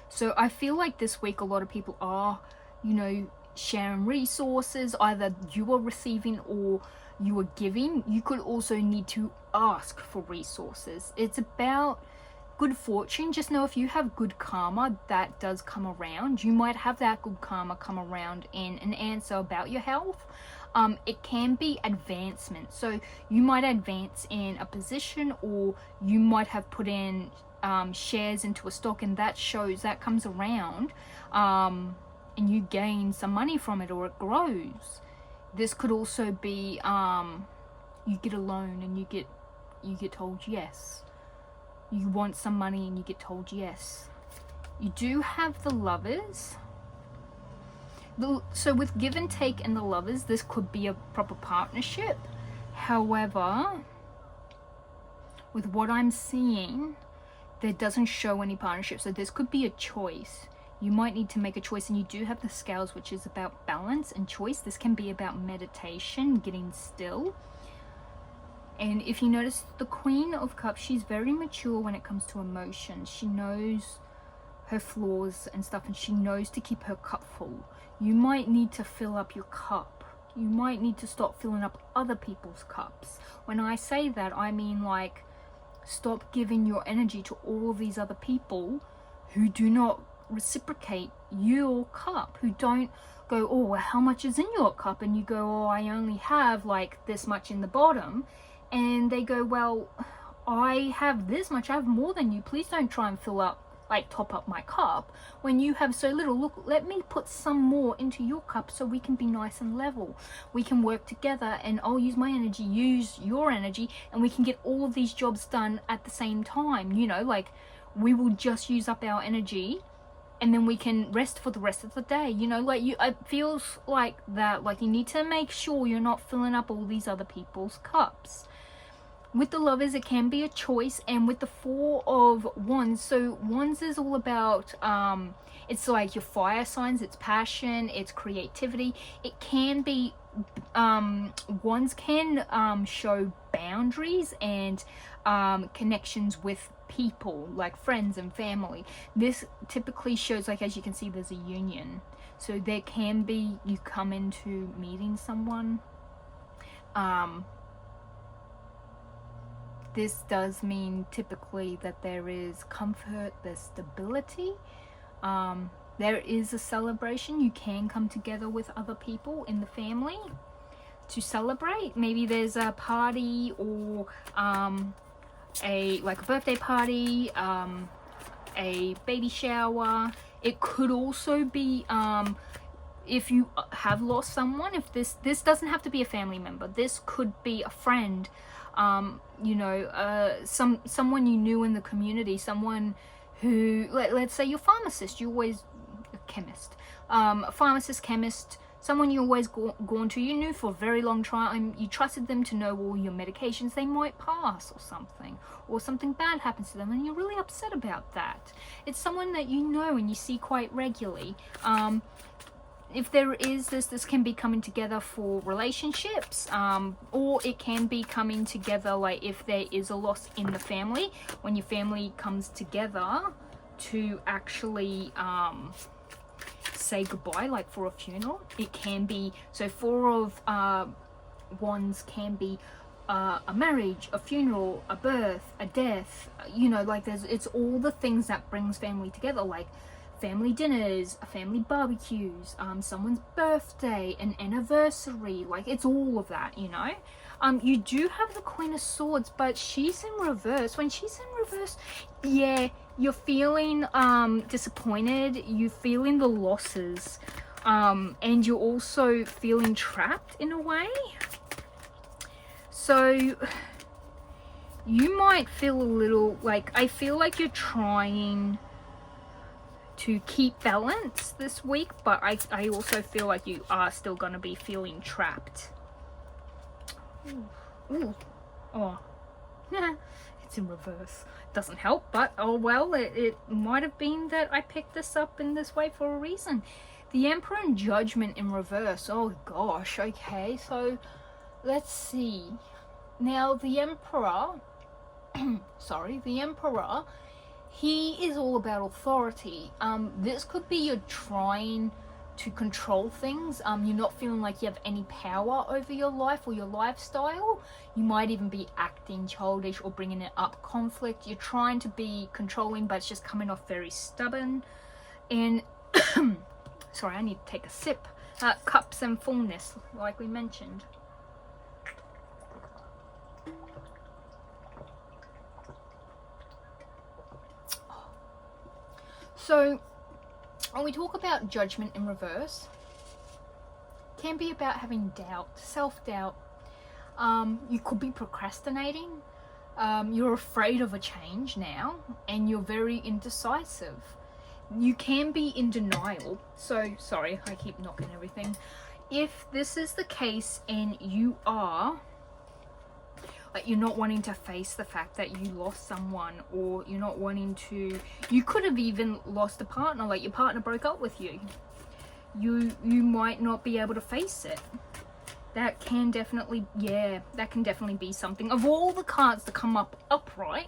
So I feel like this week a lot of people are, you know, sharing resources. Either you are receiving or you are giving. You could also need to ask for resources. It's about good fortune. Just know if you have good karma, that does come around. You might have that good karma come around in an answer about your health. It can be advancement. So you might advance in a position, or you might have put in shares into a stock, and that shows that comes around, and you gain some money from it, or it grows. This could also be you get a loan and you get told yes. You want some money and you get told yes. You do have the Lovers. So with give and take and the Lovers, this could be a proper partnership. However, with what I'm seeing, there doesn't show any partnership. So this could be a choice. You might need to make a choice, and you do have the Scales, which is about balance and choice. This can be about meditation, getting still. And if you notice, the Queen of Cups, she's very mature when it comes to emotions. She knows her flaws and stuff, and she knows to keep her cup full. You might need to fill up your cup. You might need to stop filling up other people's cups. When I say that, I mean like stop giving your energy to all these other people who do not reciprocate your cup, who don't go, oh, well, how much is in your cup? And you go, oh, I only have like this much in the bottom. And they go, well, I have this much, I have more than you. Please don't try and fill up, like top up my cup when you have so little. Look, let me put some more into your cup so we can be nice and level. We can work together, and I'll use my energy, use your energy, and we can get all of these jobs done at the same time. You know, like we will just use up our energy and then we can rest for the rest of the day. You know, like it feels like that. Like you need to make sure you're not filling up all these other people's cups. With the Lovers, it can be a choice. And with the Four of Wands, so Wands is all about, it's like your fire signs, it's passion, it's creativity. It can be, Wands can show boundaries and connections with people, like friends and family. This typically shows, like, as you can see, there's a union. So there can be, you come into meeting someone. This does mean typically that there is comfort, there's stability, there is a celebration. You can come together with other people in the family to celebrate. Maybe there's a party, or a birthday party, a baby shower. It could also be if you have lost someone. If this doesn't have to be a family member, this could be a friend. You know, someone you knew in the community, someone who, let's say your pharmacist, you always, a chemist, a pharmacist, chemist, someone you always gone to, you knew for a very long time, you trusted them to know all your medications. They might pass or something bad happens to them, and you're really upset about that. It's someone that you know and you see quite regularly. If there is this can be coming together for relationships, or it can be coming together, like if there is a loss in the family, when your family comes together to actually say goodbye, like for a funeral. It can be, so Four of Wands can be a marriage, a funeral, a birth, a death, you know, like it's all the things that brings family together, like family dinners, family barbecues, someone's birthday, an anniversary, like it's all of that, you know. You do have the Queen of Swords, but she's in reverse. When she's in reverse, yeah, you're feeling disappointed, you're feeling the losses, and you're also feeling trapped in a way. So you might feel a little like, I feel like you're trying to keep balance this week, but I also feel like you are still going to be feeling trapped. Ooh. Oh. It's in reverse. Doesn't help, but oh well, it might have been that I picked this up in this way for a reason. The Emperor and Judgment in reverse. Oh gosh, okay, so let's see. Now the Emperor, sorry, the Emperor, he is all about authority. This could be you're trying to control things. You're not feeling like you have any power over your life or your lifestyle. You might even be acting childish or bringing it up conflict. You're trying to be controlling, but it's just coming off very stubborn. And sorry, I need to take a sip. Cups and fullness, like we mentioned. So when we talk about Judgment in reverse, it can be about having doubt, self-doubt. You could be procrastinating. You're afraid of a change now, and you're very indecisive. You can be in denial. So, sorry, I keep knocking everything. If this is the case and you are, like, you're not wanting to face the fact that you lost someone, or you're not wanting to, you could have even lost a partner, like your partner broke up with you. You might not be able to face it. That can definitely, yeah, that can definitely be something. Of all the cards that come up upright,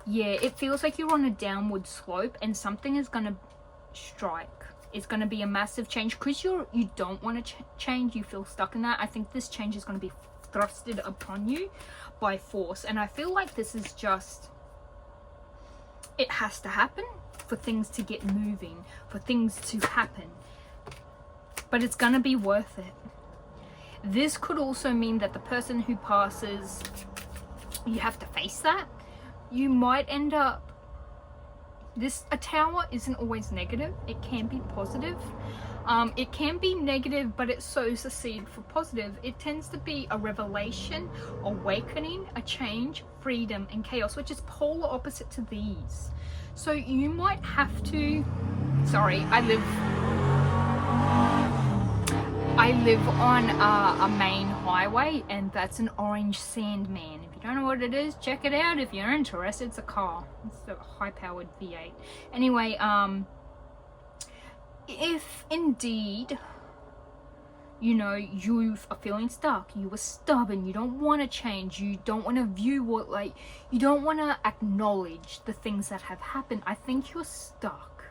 yeah, it feels like you're on a downward slope and something is going to strike. It's going to be a massive change because you don't want to change. You feel stuck in that. I think this change is going to be thrusted upon you by force, and I feel like this is just, it has to happen for things to get moving, for things to happen, but it's gonna be worth it. This could also mean that the person who passes, you have to face that. You might end up, a tower isn't always negative, it can be positive. It can be negative, but it sows the seed for positive. It tends to be a revelation, awakening, a change, freedom, and chaos, which is polar opposite to these. So you might have to, sorry, I live on a main highway, and that's an orange Sandman. If you don't know what it is, check it out. If you're interested, it's a car. It's a high-powered V8. Anyway, if indeed, you know, you are feeling stuck, you are stubborn, you don't want to change, you don't want to view what, like, you don't want to acknowledge the things that have happened, I think you're stuck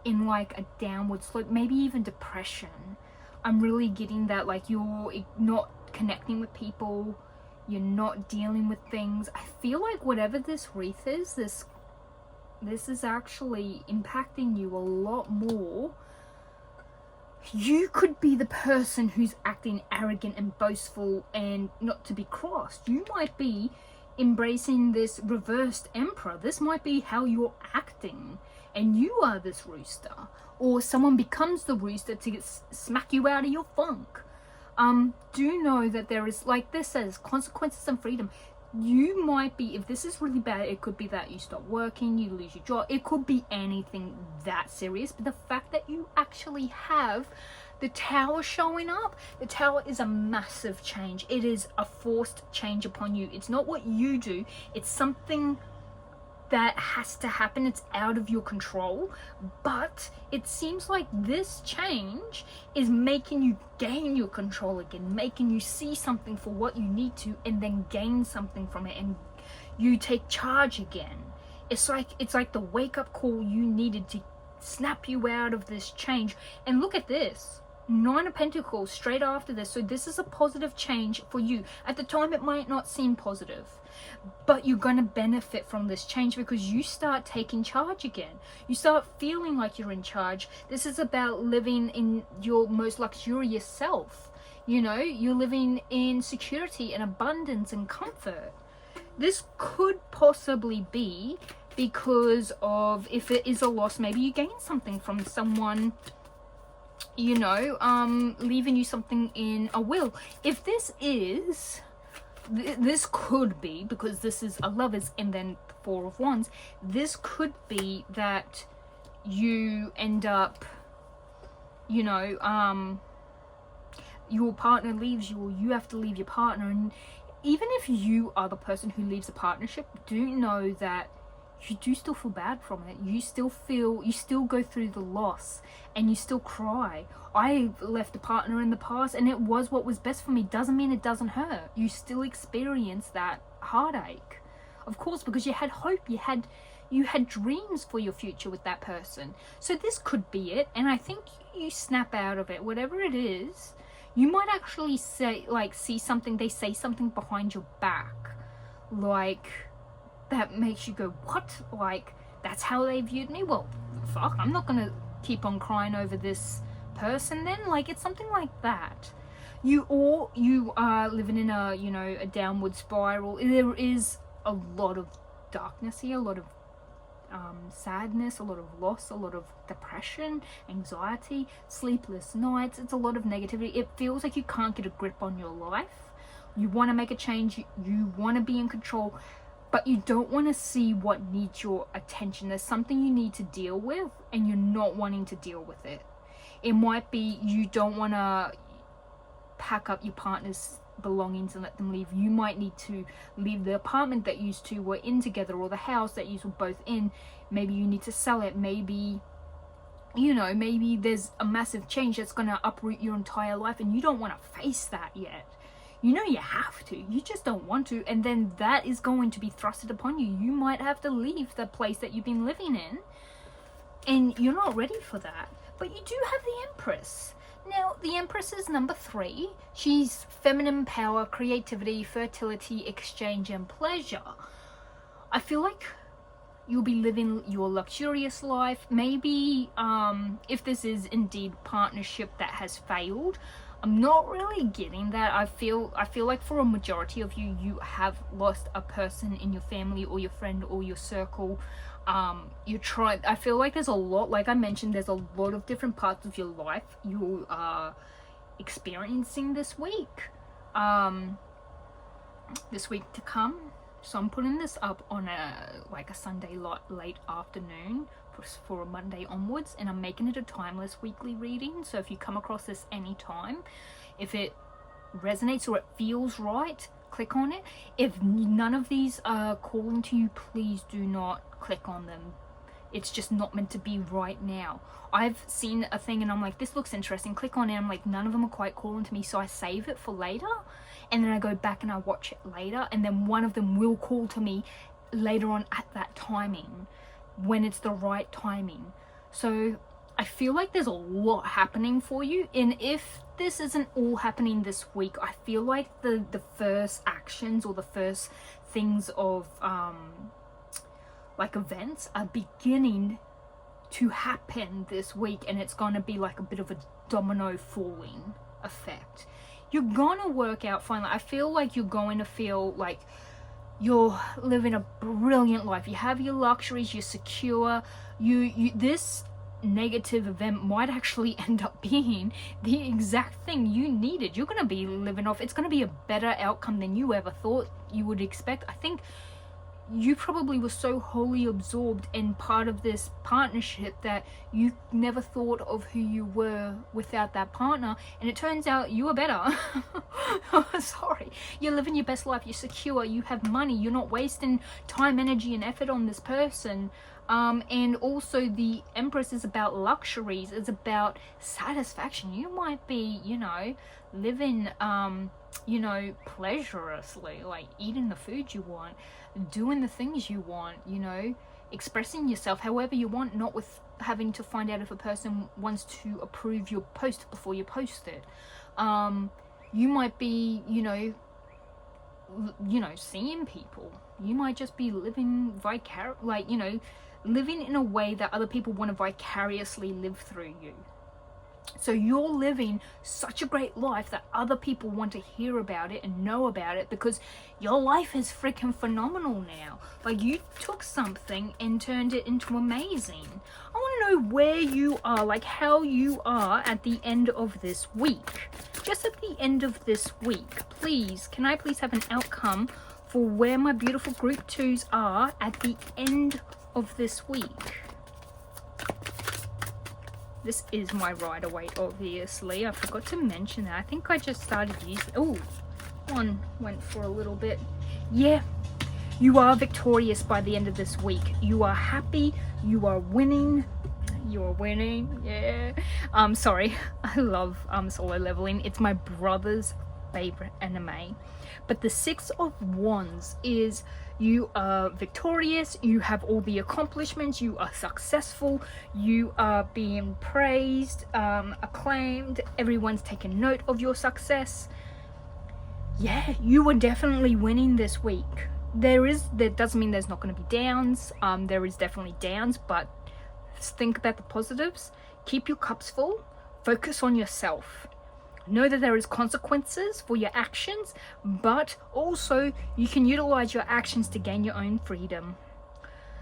in like a downward slope, maybe even depression. I'm really getting that, like, you're not connecting with people, you're not dealing with things. I feel like whatever this wreath is, this is actually impacting you a lot more. You could be the person who's acting arrogant and boastful and not to be crossed. You might be embracing this reversed Emperor. This might be how you're acting, and you are this rooster. Or someone becomes the rooster to smack you out of your funk. Do know that there is, like this says, consequences and freedom. You might be, if this is really bad, it could be that you stop working, you lose your job. It could be anything that serious. But the fact that you actually have the tower showing up, the tower is a massive change. It is a forced change upon you. It's not what you do. It's something that has to happen. It's out of your control, but it seems like this change is making you gain your control again, making you see something for what you need to, and then gain something from it, and you take charge again. It's like the wake-up call you needed to snap you out of this change. And look at this, 9 of Pentacles straight after this. So this is a positive change for you. At the time it might not seem positive, but you're going to benefit from this change because you start taking charge again. You start feeling like you're in charge. This is about living in your most luxurious self. You know, you're living in security and abundance and comfort. This could possibly be because of, if it is a loss, maybe you gain something from someone, you know, leaving you something in a will. If this is, this could be, because this is a Lovers and then the Four of Wands, this could be that you end up, you know, your partner leaves you, or you have to leave your partner. And even if you are the person who leaves a partnership, do know that you do still feel bad from it. You still feel, you still go through the loss and you still cry. I left a partner in the past and it was what was best for me. Doesn't mean it doesn't hurt. You still experience that heartache, of course, because you had hope, you had dreams for your future with that person. So this could be it, and I think you snap out of it, whatever it is. You might actually say, like, see something, they say something behind your back, like, that makes you go, what? Like, that's how they viewed me? Well, fuck, I'm not gonna keep on crying over this person then. Like, it's something like that. You are living in a, you know, a downward spiral. There is a lot of darkness here, a lot of sadness, a lot of loss, a lot of depression, anxiety, sleepless nights. It's a lot of negativity. It feels like you can't get a grip on your life. You want to make a change, you want to be in control, but you don't want to see what needs your attention. There's something you need to deal with and you're not wanting to deal with it. It might be you don't want to pack up your partner's belongings and let them leave. You might need to leave the apartment that you two were in together, or the house that you were both in. Maybe you need to sell it. Maybe, you know, maybe there's a massive change that's going to uproot your entire life and you don't want to face that yet. You know you have to, you just don't want to, and then that is going to be thrusted upon you. You might have to leave the place that you've been living in, and you're not ready for that. But you do have the Empress. Now, the Empress is number 3. She's feminine power, creativity, fertility, exchange, and pleasure. I feel like you'll be living your luxurious life. Maybe, if this is indeed partnership that has failed, I'm not really getting that. I feel like for a majority of you, you have lost a person in your family or your friend or your circle. I feel like there's a lot, like I mentioned, there's a lot of different parts of your life you are experiencing this week to come. So I'm putting this up on a Sunday late afternoon for a Monday onwards, and I'm making it a timeless weekly reading. So if you come across this anytime, if it resonates or it feels right, click on it. If none of these are calling to you, please do not click on them. It's just not meant to be right now. I've seen a thing and I'm like, this looks interesting, click on it. I'm like, none of them are quite calling to me, so I save it for later, and then I go back and I watch it later, and then one of them will call to me later on at that timing, when it's the right timing. So I feel like there's a lot happening for you, and if this isn't all happening this week, I feel like the first actions or the first things of like events are beginning to happen this week, and it's gonna be like a bit of a domino falling effect. You're gonna work out finally. I feel like you're going to feel like you're living a brilliant life. You have your luxuries, you're secure. This negative event might actually end up being the exact thing you needed. You're going to be living off, it's going to be a better outcome than you ever thought you would expect. I think you probably were so wholly absorbed in part of this partnership that you never thought of who you were without that partner, and it turns out you were better. Sorry, you're living your best life, you're secure, you have money, you're not wasting time, energy, and effort on this person. And also the Empress is about luxuries, it's about satisfaction. You might be, you know, living you know, pleasurously, like eating the food you want, doing the things you want, you know, expressing yourself however you want, not with having to find out if a person wants to approve your post before you post it. You might be, you know, seeing people. You might just be living living in a way that other people want to vicariously live through you. So you're living such a great life that other people want to hear about it and know about it, because your life is freaking phenomenal now. Like, you took something and turned it into amazing. I want to know where you are, like how you are at the end of this week. Just at the end of this week, please, can I please have an outcome for where my beautiful group 2s are at the end of this week? This is my rider weight, obviously. I forgot to mention that. I think I just started using... Oh, one went for a little bit. Yeah, you are victorious by the end of this week. You are happy. You are winning. You are winning. Yeah. Sorry. I love Solo Leveling. It's my brother's favorite anime. But the Six of Wands is... You are victorious, you have all the accomplishments, you are successful, you are being praised, acclaimed, everyone's taken note of your success. Yeah, you are definitely winning this week. That doesn't mean there's not going to be downs. There is definitely downs, but think about the positives. Keep your cups full, focus on yourself. Know that there is consequences for your actions, but also you can utilize your actions to gain your own freedom.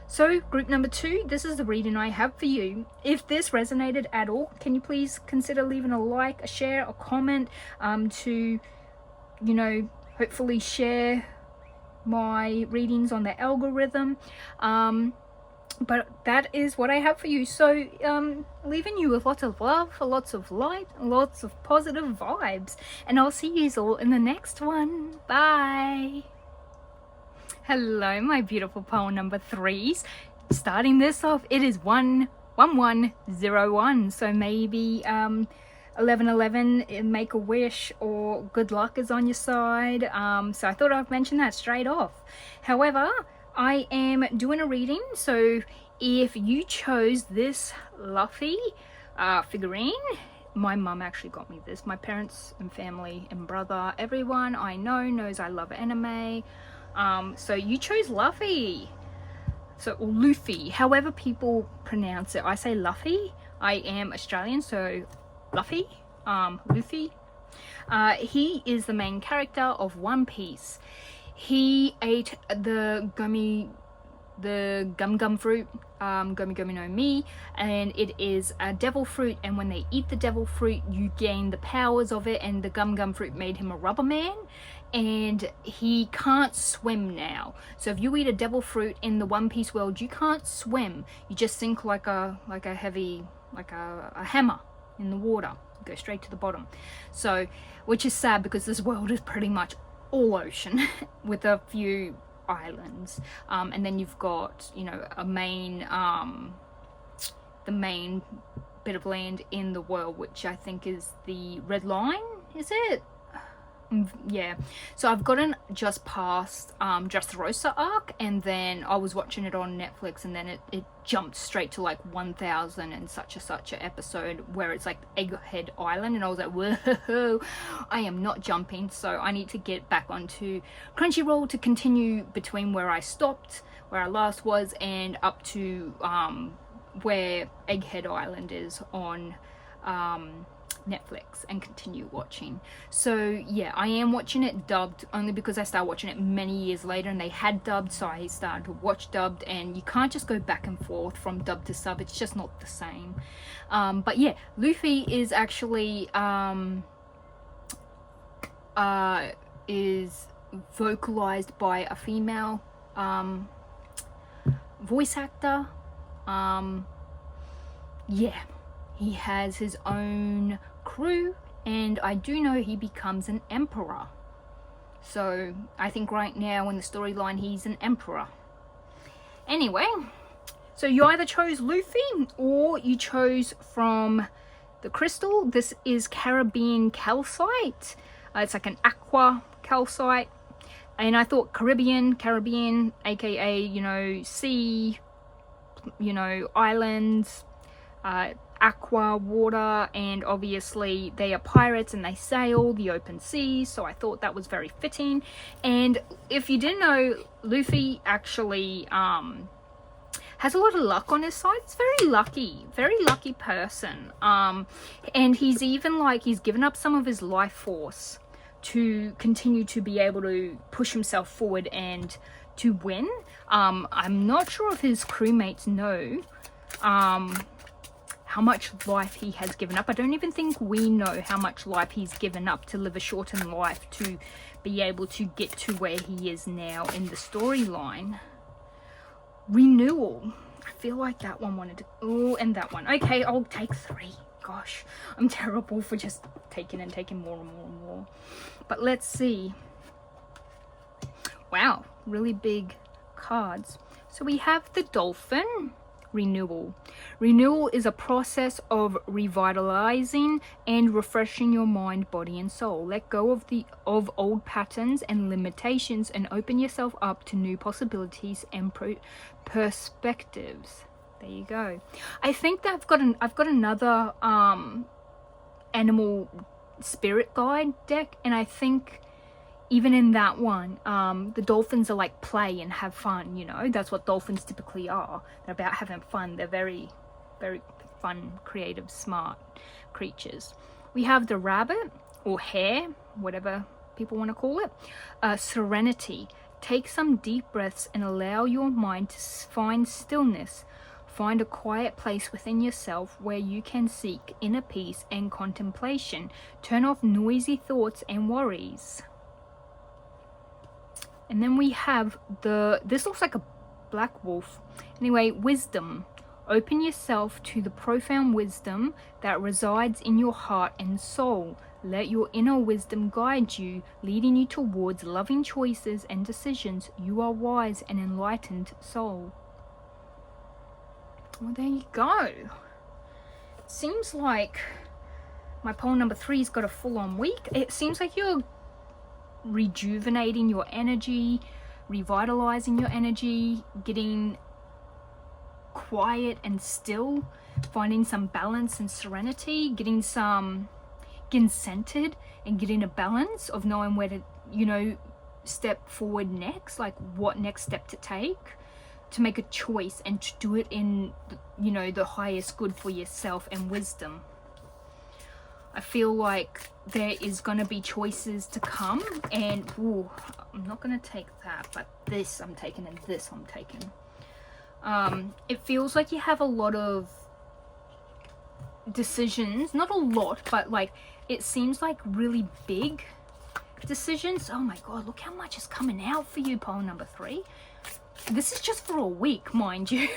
So group number 2, this is the reading I have for you. If this resonated at all, can you please consider leaving a like, a share, a comment, to, you know, hopefully share my readings on the algorithm. But that is what I have for you. So leaving you with lots of love, lots of light, lots of positive vibes, and I'll see you all in the next one. Bye. Hello, my beautiful poem number 3s. Starting this off, it is 11101. So maybe 1111, make a wish, or good luck is on your side. So I thought I'd mention that straight off. However, I am doing a reading, so if you chose this Luffy figurine, my mum actually got me this. My parents and family and brother, everyone I know knows I love anime. So you chose Luffy. So, or Luffy, however people pronounce it. I say Luffy. I am Australian, so Luffy, Luffy. He is the main character of One Piece. He ate the gum fruit, Gomi Gomi no Mi, and it is a devil fruit, and when they eat the devil fruit you gain the powers of it, and the gum fruit made him a rubber man, and he can't swim now. So if you eat a devil fruit in the One Piece world, you can't swim. You just sink like a heavy, like a hammer in the water. You go straight to the bottom. So, which is sad because this world is pretty much all ocean with a few islands, and then you've got, you know, a main the main bit of land in the world, which I think is the Red Line, is it? Yeah, so I've gotten just past Dressrosa arc, and then I was watching it on Netflix, and then it jumped straight to like 1000 and such a episode where it's like Egghead Island, and I was like, whoa, I am not jumping. So I need to get back onto Crunchyroll to continue between where I stopped, where I last was, and up to where Egghead Island is on Netflix, and continue watching. So yeah, I am watching it dubbed only because I started watching it many years later and they had dubbed, so I started to watch dubbed, and you can't just go back and forth from dub to sub, it's just not the same. But yeah, Luffy is actually is vocalized by a female voice actor. Yeah, he has his own crew, and I do know he becomes an emperor. So I think right now in the storyline he's an emperor. Anyway, so you either chose Luffy or you chose from the crystal. This is Caribbean Calcite. It's like an aqua calcite, and I thought Caribbean, aka, you know, sea, you know, islands, aqua, water, and obviously they are pirates and they sail the open seas, so I thought that was very fitting. And if you didn't know, Luffy actually has a lot of luck on his side. It's very lucky person. And he's even like, he's given up some of his life force to continue to be able to push himself forward and to win. I'm not sure if his crewmates know how much life he has given up. I don't even think we know how much life he's given up to live a shortened life to be able to get to where he is now in the storyline. Renewal. I feel like that one wanted to... Oh, and that one. Okay, I'll take 3. Gosh, I'm terrible for just taking more and more and more. But let's see. Wow, really big cards. So we have the dolphin. Renewal. Renewal is a process of revitalizing and refreshing your mind, body, and soul. Let go of old patterns and limitations and open yourself up to new possibilities and perspectives. There you go. I think that I've got another animal spirit guide deck, and I think even in that one, the dolphins are like play and have fun, you know. That's what dolphins typically are. They're about having fun. They're very, very fun, creative, smart creatures. We have the rabbit or hare, whatever people want to call it. Serenity. Take some deep breaths and allow your mind to find stillness. Find a quiet place within yourself where you can seek inner peace and contemplation. Turn off noisy thoughts and worries. And then we have this looks like a black wolf. Anyway, wisdom. Open yourself to the profound wisdom that resides in your heart and soul. Let your inner wisdom guide you, leading you towards loving choices and decisions. You are wise and enlightened soul. Well, there you go. It seems like my pole number 3's got a full-on week. It seems like you're rejuvenating your energy, revitalizing your energy, getting quiet and still, finding some balance and serenity, getting centered and getting a balance of knowing where to, you know, step forward next, like what next step to take, to make a choice and to do it in, you know, the highest good for yourself and wisdom. I feel like there is going to be choices to come, and ooh, I'm not going to take that, but this I'm taking and this I'm taking. It feels like you have a lot of decisions, not a lot, but like it seems like really big decisions. Oh my god, look how much is coming out for you, pole number 3. This is just for a week, mind you.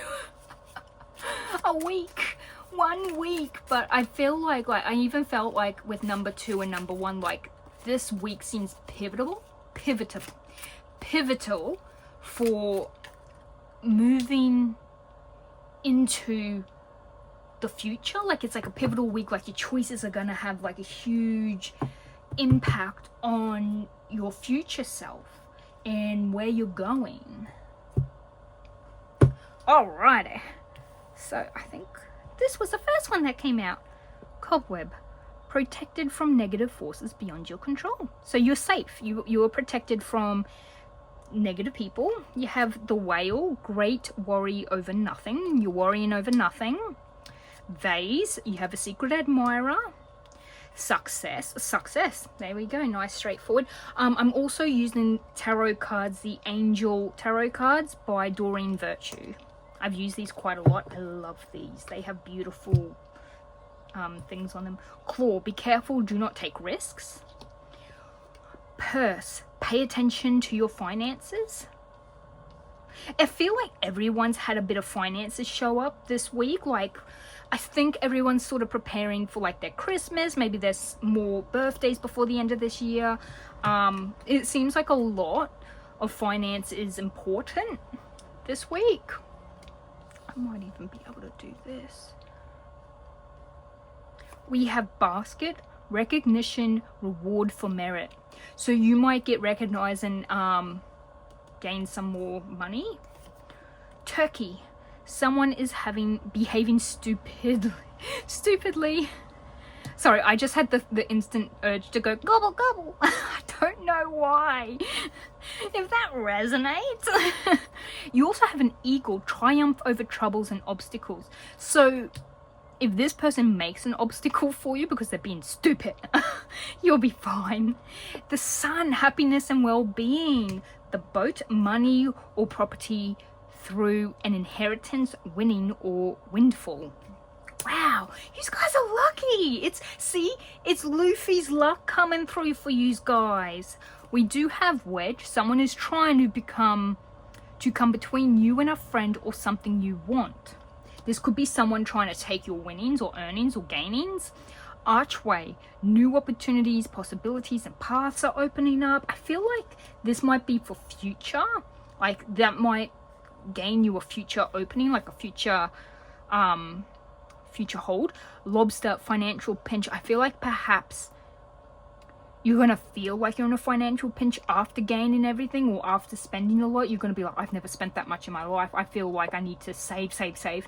A week. 1 week, but I feel like I even felt like with number 2 and number 1, like this week seems pivotal for moving into the future. Like it's like a pivotal week, like your choices are gonna have like a huge impact on your future self and where you're going. Alrighty, so I think this was the first one that came out. Cobweb. Protected from negative forces beyond your control. So you're safe. You are protected from negative people. You have the whale. Great worry over nothing. You're worrying over nothing. Vase. You have a secret admirer. Success. There we go. Nice, straightforward. I'm also using tarot cards, the Angel Tarot cards by Doreen Virtue. I've used these quite a lot. I love these. They have beautiful things on them. Claw. Be careful. Do not take risks. Purse. Pay attention to your finances. I feel like everyone's had a bit of finances show up this week. Like, I think everyone's sort of preparing for like their Christmas. Maybe there's more birthdays before the end of this year. It seems like a lot of finance is important this week. I might even be able to do this. We have basket, recognition, reward for merit. So you might get recognized and gain some more money. Turkey. Someone is behaving stupidly. Sorry, I just had the instant urge to go gobble gobble. I don't know why. If that resonates. You also have an eagle, triumph over troubles and obstacles. So if this person makes an obstacle for you because they're being stupid, you'll be fine. The sun, happiness and well-being. The boat, money or property through an inheritance, winning or windfall. Wow, you guys are lucky. It's Luffy's luck coming through for you guys. We do have wedge. Someone is trying to come between you and a friend or something you want. This could be someone trying to take your winnings or earnings or gainings. Archway, new opportunities, possibilities and paths are opening up. I feel like this might be for future. Like that might gain you a future opening, like a future hold. Lobster, financial pinch. I feel like perhaps you're gonna feel like you're in a financial pinch after gaining everything or after spending a lot. You're gonna be like, I've never spent that much in my life. I feel like I need to save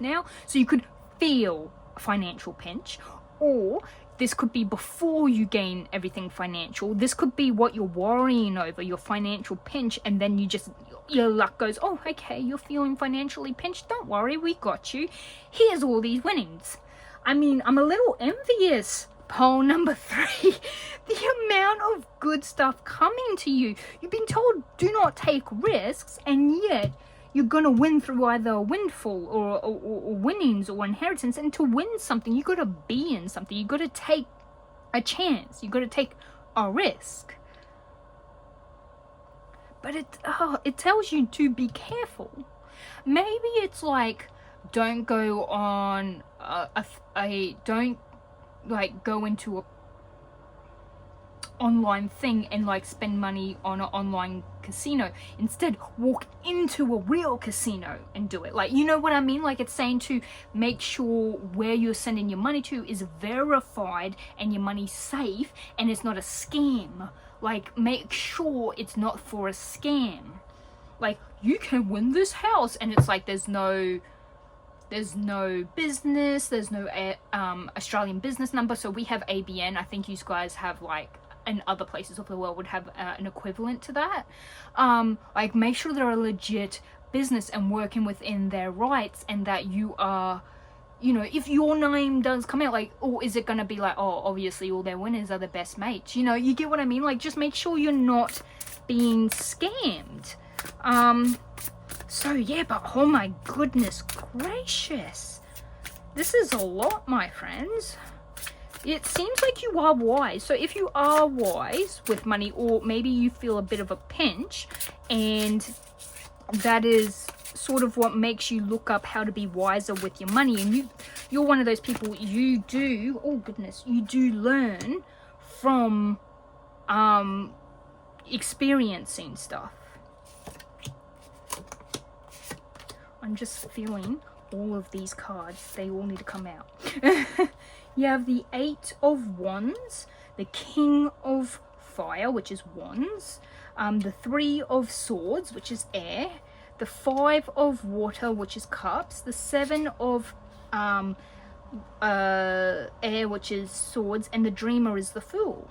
now. So you could feel a financial pinch. Or this could be before you gain everything financial. This could be what you're worrying over, your financial pinch, and then your luck goes, oh, okay, you're feeling financially pinched. Don't worry, we got you. Here's all these winnings. I mean, I'm a little envious. Pole number 3, the amount of good stuff coming to you. You've been told do not take risks, and yet you're gonna win through either a windfall or winnings or inheritance. And to win something, you gotta be in something. You gotta take a chance. You gotta take a risk. But it tells you to be careful. Maybe it's like, don't go on don't like go into a online thing and like spend money on an online casino. Instead, walk into a real casino and do it. Like, you know what I mean? Like, it's saying to make sure where you're sending your money to is verified and your money's safe and it's not a scam. Like, make sure it's not for a scam. Like, you can win this house, and it's like there's no business, there's no Australian business number. So we have ABN. I think you guys have, like, in other places of the world would have an equivalent to that. Like, make sure they're a legit business and working within their rights, and that you are, you know, if your name does come out, like, or is it gonna be like, oh, obviously all their winners are the best mates, you know? You get what I mean? Like, just make sure you're not being scammed. So yeah, but oh my goodness gracious, this is a lot, my friends. It seems like you are wise. So if you are wise with money, or maybe you feel a bit of a pinch, and that is sort of what makes you look up how to be wiser with your money, and you're one of those people, you do, oh goodness, you do learn from experiencing stuff. I'm just feeling all of these cards, they all need to come out. You have the 8 of Wands, the King of Fire, which is Wands, the 3 of Swords, which is air, the 5 of Water, which is Cups, the 7 of air, which is Swords, and the Dreamer is the Fool.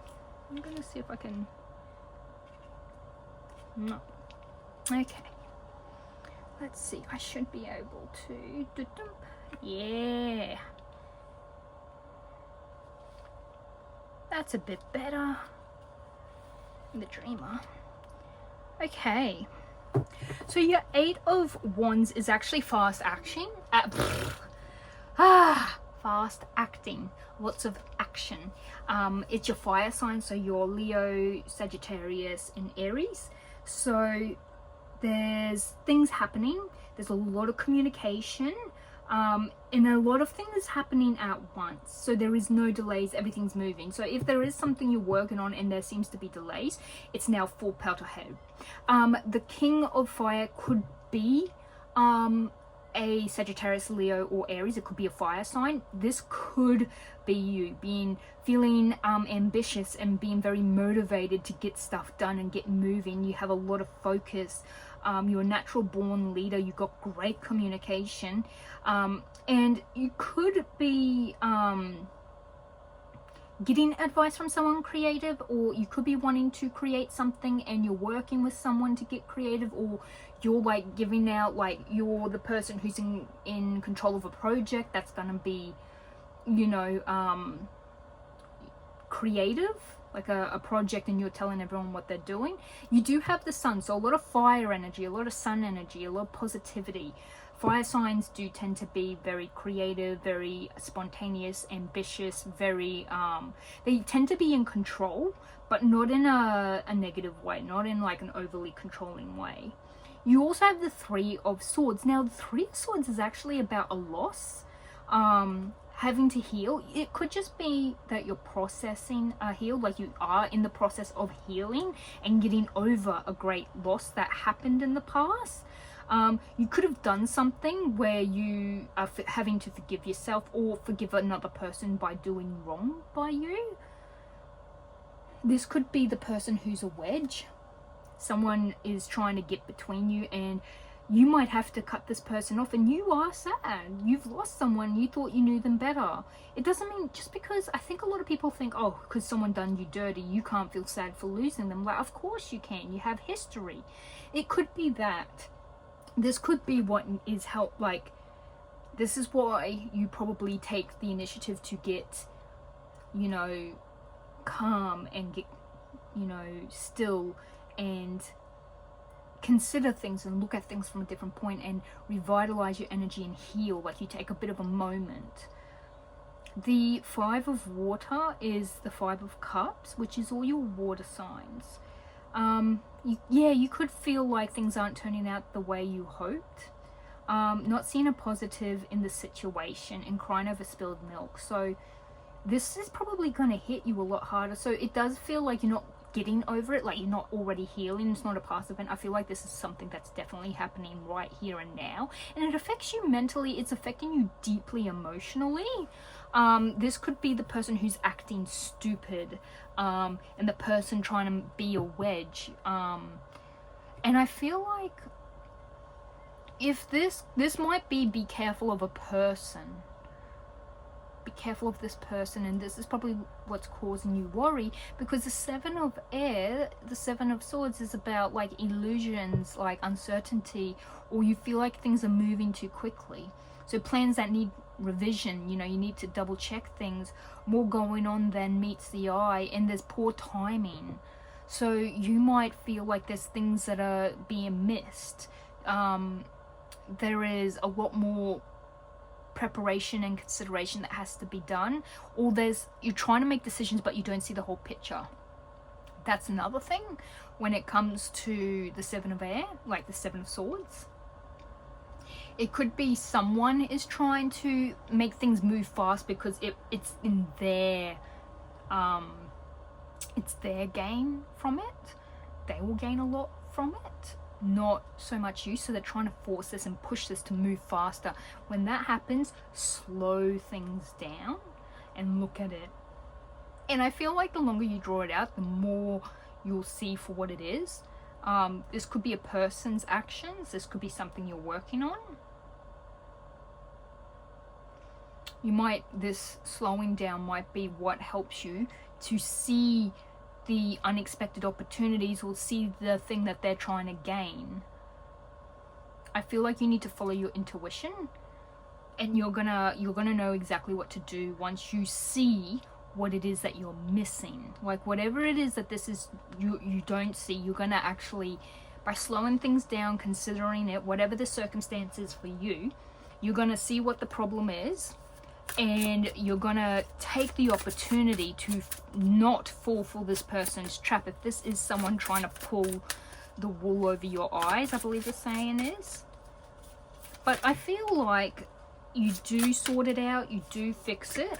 I'm gonna see if I can... No. Okay. Let's see, I should be able to... Yeah. That's a bit better. The Dreamer. Okay. So your 8 of Wands is actually fast action. Fast acting. Lots of action. It's your fire sign, so you're Leo, Sagittarius, and Aries. So there's things happening, there's a lot of communication, and a lot of things happening at once. So there is no delays, everything's moving. So if there is something you're working on and there seems to be delays, it's now full pelt ahead. The King of Fire could be a Sagittarius, Leo, or Aries. It could be a fire sign. This could be you feeling ambitious and being very motivated to get stuff done and get moving. You have a lot of focus. You're a natural born leader. You've got great communication, and you could be getting advice from someone creative, or you could be wanting to create something and you're working with someone to get creative, or you're like giving out, like you're the person who's in control of a project that's gonna be, you know, creative, like a project, and you're telling everyone what they're doing. You do have the sun, so a lot of fire energy, a lot of sun energy, a lot of positivity. Fire signs do tend to be very creative, very spontaneous, ambitious, very they tend to be in control, but not in a negative way, not in like an overly controlling way. You also have the Three of Swords. Now the Three of Swords is actually about a loss, having to heal. It could just be that you're processing a heal, like you are in the process of healing and getting over a great loss that happened in the past. You could have done something where you are having to forgive yourself or forgive another person by doing wrong by you. This could be the person who's a wedge. Someone is trying to get between you, and you might have to cut this person off, and you are sad. You've lost someone. You thought you knew them better. It doesn't mean, just because, I think a lot of people think, oh, because someone done you dirty, you can't feel sad for losing them. Like, of course you can. You have history. It could be that. This could be what is help, like, this is why you probably take the initiative to get, you know, calm and get, you know, still, and consider things and look at things from a different point and revitalize your energy and heal. Like, you take a bit of a moment. The Five of Water is the Five of Cups, which is all your water signs. You could feel like things aren't turning out the way you hoped. Not seeing a positive in the situation and crying over spilled milk. So this is probably going to hit you a lot harder. So it does feel like you're not getting over it, like you're not already healing. It's not a past event. I feel like this is something that's definitely happening right here and now, and it affects you mentally. It's affecting you deeply emotionally. This could be the person who's acting stupid, and the person trying to be a wedge, and I feel like if this might be careful of a person. Be careful of this person, and this is probably what's causing you worry, because the Seven of Air, the Seven of Swords, is about like illusions, like uncertainty, or you feel like things are moving too quickly. So plans that need revision, you know, you need to double check things, more going on than meets the eye, and there's poor timing. So you might feel like there's things that are being missed. There is a lot more preparation and consideration that has to be done, or you're trying to make decisions but you don't see the whole picture. That's another thing when it comes to the Seven of Air, like the Seven of Swords. It could be someone is trying to make things move fast because it's in their gain from it. They will gain a lot from it, not so much you. So they're trying to force this and push this to move faster. When that happens, slow things down and look at it. And I feel like the longer you draw it out, the more you'll see for what it is. This could be a person's actions. This could be something you're working on. This slowing down might be what helps you to see the unexpected opportunities, or see the thing that they're trying to gain. I feel like you need to follow your intuition, and you're gonna know exactly what to do once you see what it is that you're missing. Like whatever it is that this is you don't see, you're gonna actually, by slowing things down, considering it, whatever the circumstance is for you, you're gonna see what the problem is, and you're gonna take the opportunity to not fall for this person's trap. If this is someone trying to pull the wool over your eyes, I believe the saying is. But I feel like you do sort it out, you do fix it,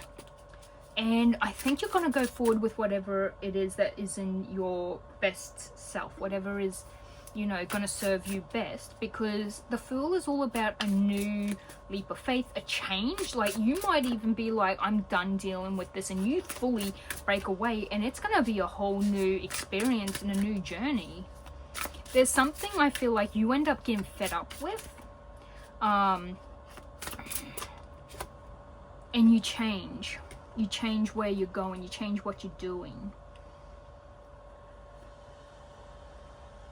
and I think you're gonna go forward with whatever it is that is in your best self, whatever is, you know, gonna serve you best, because the Fool is all about a new leap of faith, a change. Like you might even be like, I'm done dealing with this, and you fully break away, and it's gonna be a whole new experience and a new journey. There's something I feel like you end up getting fed up with, and you change. You change where you're going. You change what you're doing.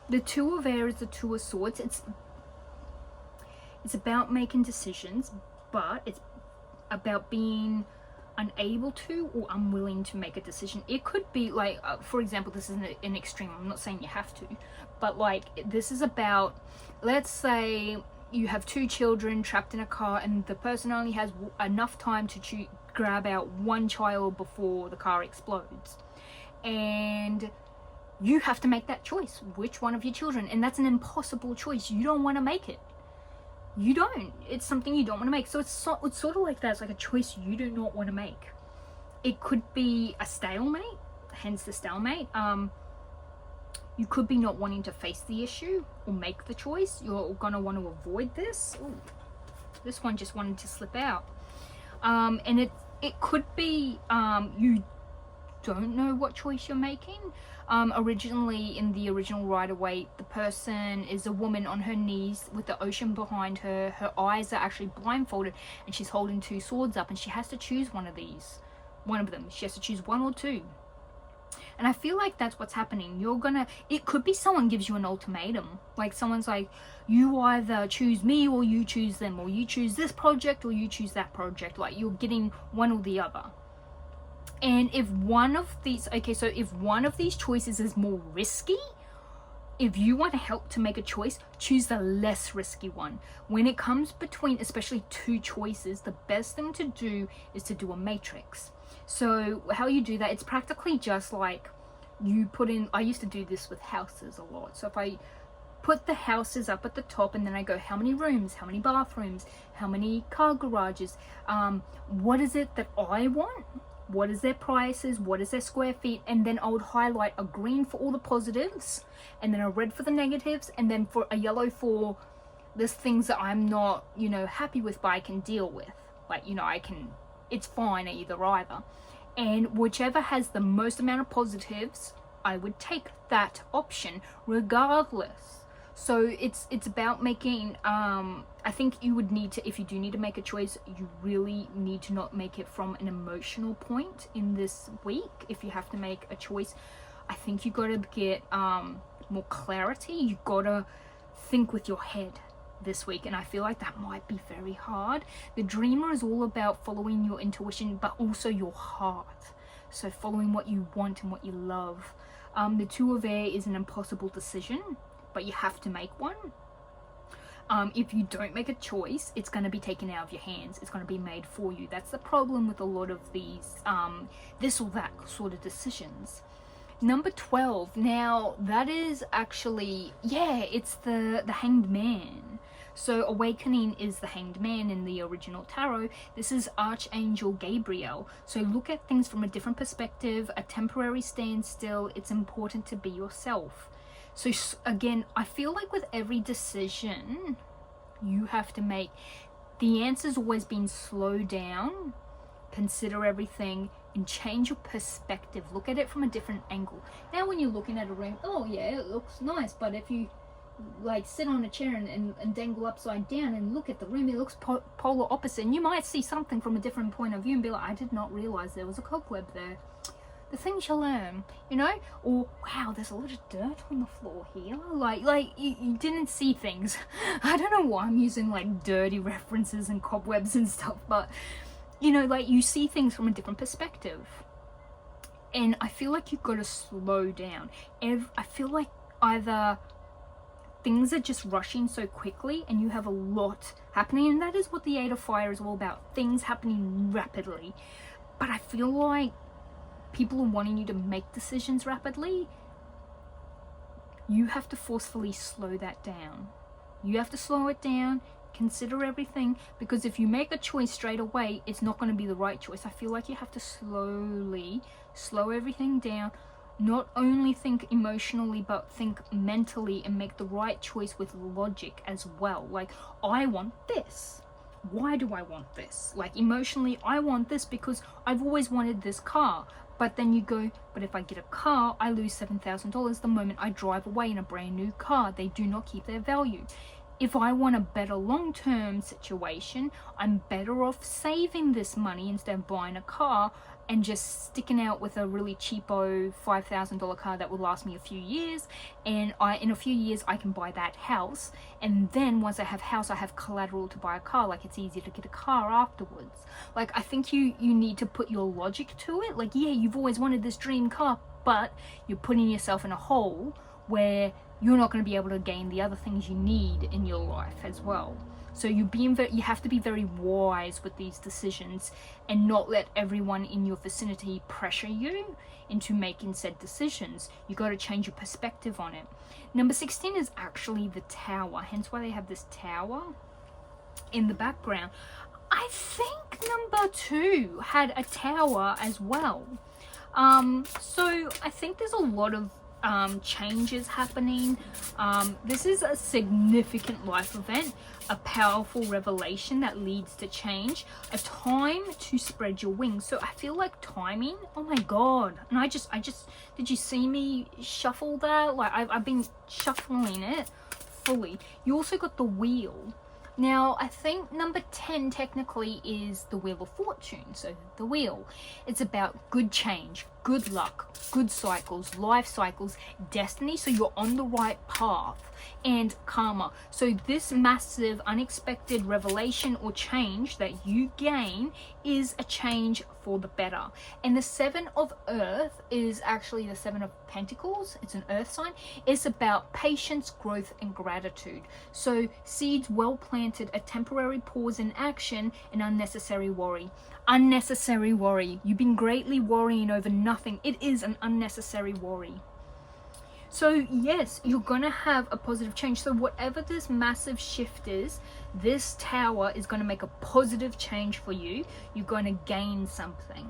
The Two of Air is the Two of Swords. It's about making decisions, but it's about being unable to or unwilling to make a decision. It could be like, for example, this is an extreme. I'm not saying you have to, but like this is about, let's say you have 2 children trapped in a car and the person only has enough time to grab out one child before the car explodes, and you have to make that choice, which one of your children, and that's an impossible choice. You don't want to make it. You don't. It's something you don't want to make. So it's sort of like that. It's like a choice you do not want to make. It could be a stalemate, hence the stalemate. You could be not wanting to face the issue or make the choice. You're gonna want to avoid this. Ooh, this one just wanted to slip out. And it could be you don't know what choice you're making. Originally, in the original Rider-Waite, the person is a woman on her knees with the ocean behind her. Her eyes are actually blindfolded, and she's holding 2 swords up, and she has to choose one of them. She has to choose 1 or 2. And I feel like that's what's happening. It could be someone gives you an ultimatum. Like someone's like, you either choose me or you choose them, or you choose this project or you choose that project. Like you're getting one or the other. And if one of these, if one of these choices is more risky, if you want to help to make a choice, choose the less risky one. When it comes between, especially 2 choices, the best thing to do is to do a matrix. So how you do that, it's practically just like you put in, I used to do this with houses a lot. So if I put the houses up at the top and then I go, how many rooms, how many bathrooms, how many car garages, what is it that I want? What is their prices? What is their square feet? And then I would highlight a green for all the positives, and then a red for the negatives, and then for a yellow for there's things that I'm not, happy with, but I can deal with. Like, it's fine either. And whichever has the most amount of positives, I would take that option regardless. So it's about making, I think you would need to, if you do need to make a choice, you really need to not make it from an emotional point in this week. If you have to make a choice, I think you got to get more clarity. You got to think with your head this week, and I feel like that might be very hard. The Dreamer is all about following your intuition, but also your heart. So following what you want and what you love. The Two of Air is an impossible decision, but you have to make one. If you don't make a choice, it's going to be taken out of your hands. It's going to be made for you. That's the problem with a lot of these this or that sort of decisions. Number 12. Now, that is actually, it's the Hanged Man. So Awakening is the Hanged Man in the original tarot. This is Archangel Gabriel. So look at things from a different perspective, a temporary standstill. It's important to be yourself. So again, I feel like with every decision you have to make, the answer's always been slow down, consider everything, and change your perspective. Look at it from a different angle. Now when you're looking at a room, oh yeah, it looks nice, but if you like sit on a chair and dangle upside down and look at the room, it looks polar opposite, and you might see something from a different point of view and be like, I did not realize there was a cobweb there. The things you learn, or wow, there's a lot of dirt on the floor here. Like you didn't see things. I don't know why I'm using like dirty references and cobwebs and stuff, but like you see things from a different perspective. And I feel like you've got to slow down. I feel like either things are just rushing so quickly and you have a lot happening, and that is what the Eight of Fire is all about, things happening rapidly. But I feel like people are wanting you to make decisions rapidly. You have to forcefully slow that down. You have to slow it down, consider everything, because if you make a choice straight away, it's not going to be the right choice. I feel like you have to slowly slow everything down, not only think emotionally, but think mentally and make the right choice with logic as well. Like, I want this. Why do I want this? Like, emotionally, I want this because I've always wanted this car. But then you go, but if I get a car, I lose $7,000 the moment I drive away in a brand new car. They do not keep their value. If I want a better long-term situation, I'm better off saving this money instead of buying a car and just sticking out with a really cheapo $5,000 car that will last me a few years, and in a few years I can buy that house, and then once I have house I have collateral to buy a car. Like, it's easier to get a car afterwards. Like, I think you need to put your logic to it. Like, yeah, you've always wanted this dream car, but you're putting yourself in a hole where you're not going to be able to gain the other things you need in your life as well. So you have to be very wise with these decisions and not let everyone in your vicinity pressure you into making said decisions. You got to change your perspective on it. Number 16 is actually the tower, hence why they have this tower in the background. I think number 2 had a tower as well. So I think there's a lot of changes happening. This is a significant life event, a powerful revelation that leads to change, a time to spread your wings. So I feel like timing, oh my god. And I just did you see me shuffle that? Like, I've been shuffling it fully. You also got the wheel. Now, I think number 10 technically is the Wheel of Fortune. So the wheel, it's about good change, good luck, good cycles, life cycles, destiny. So you're on the right path, and karma. So this massive unexpected revelation or change that you gain is a change for the better. And the 7 of Earth is actually the 7 of Pentacles. It's an earth sign. It's about patience, growth, and gratitude. So seeds well planted, a temporary pause in action, and unnecessary worry. Unnecessary worry. You've been greatly worrying over nothing. It is an unnecessary worry. So yes, you're gonna have a positive change. So whatever this massive shift is, this tower is gonna make a positive change for you. You're gonna gain something.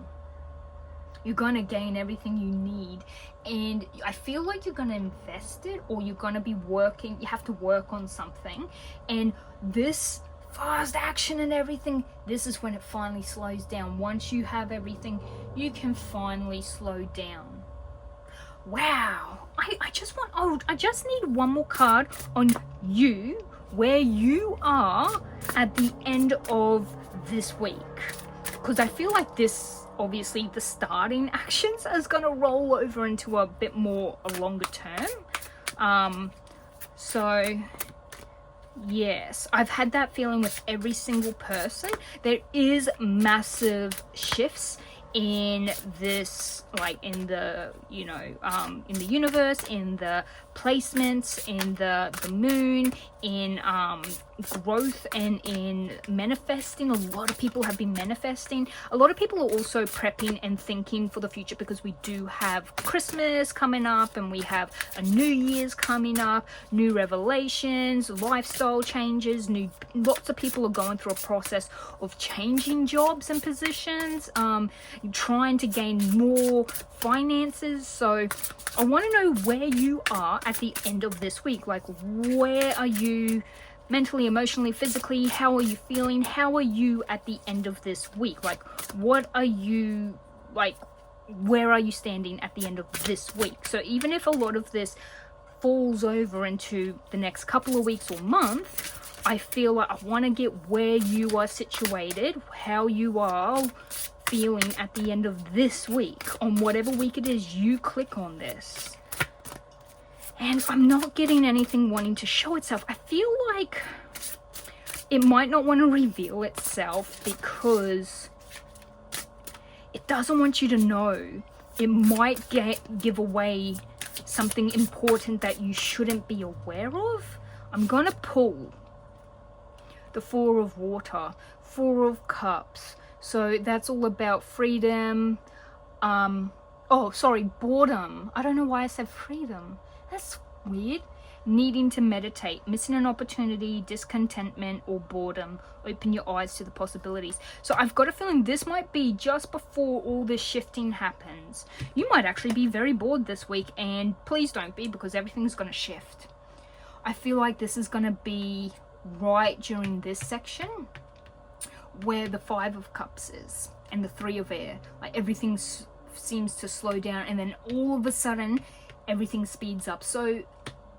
You're gonna gain everything you need. And I feel like you're gonna invest it, or you're gonna be working, you have to work on something. And this fast action and everything, this is when it finally slows down. Once you have everything, you can finally slow down. Wow. I just need one more card on you, where you are at the end of this week. Because I feel like this, obviously, the starting actions is going to roll over into a bit more a longer term. So, yes, I've had that feeling with every single person. There is massive shifts in this, like in the, you know, in the universe, in the placements, in the moon, in growth, and in manifesting. A lot of people have been manifesting. A lot of people are also prepping and thinking for the future, because we do have Christmas coming up, and we have a New Year's coming up, new revelations, lifestyle changes, lots of people are going through a process of changing jobs and positions, trying to gain more finances. So I want to know where you are at the end of this week. Like, where are you mentally, emotionally, physically? How are you feeling? How are you at the end of this week? Like, what are you, like, where are you standing at the end of this week? So even if a lot of this falls over into the next couple of weeks or month, I feel like I want to get where you are situated, how you are feeling at the end of this week, on whatever week it is you click on this. And I'm not getting anything wanting to show itself. I feel like it might not want to reveal itself because it doesn't want you to know. It might give away something important that you shouldn't be aware of. I'm gonna pull the 4 of Water, 4 of Cups. So that's all about freedom. Boredom. I don't know why I said freedom. That's weird. Needing to meditate, missing an opportunity, discontentment, or boredom. Open your eyes to the possibilities. So I've got a feeling this might be just before all this shifting happens. You might actually be very bored this week, and please don't be, because everything's going to shift. I feel like this is going to be right during this section where the 5 of Cups is and the 3 of Air. Like, everything seems to slow down, and then all of a sudden everything speeds up. So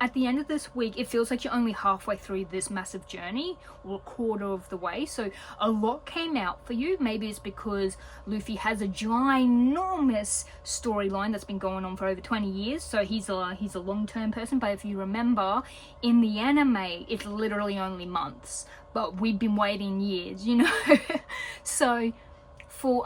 at the end of this week, it feels like you're only halfway through this massive journey, or a quarter of the way. So a lot came out for you. Maybe it's because Luffy has a ginormous storyline that's been going on for over 20 years. So he's a long-term person. But if you remember, in the anime, it's literally only months. But we've been waiting years, you know? So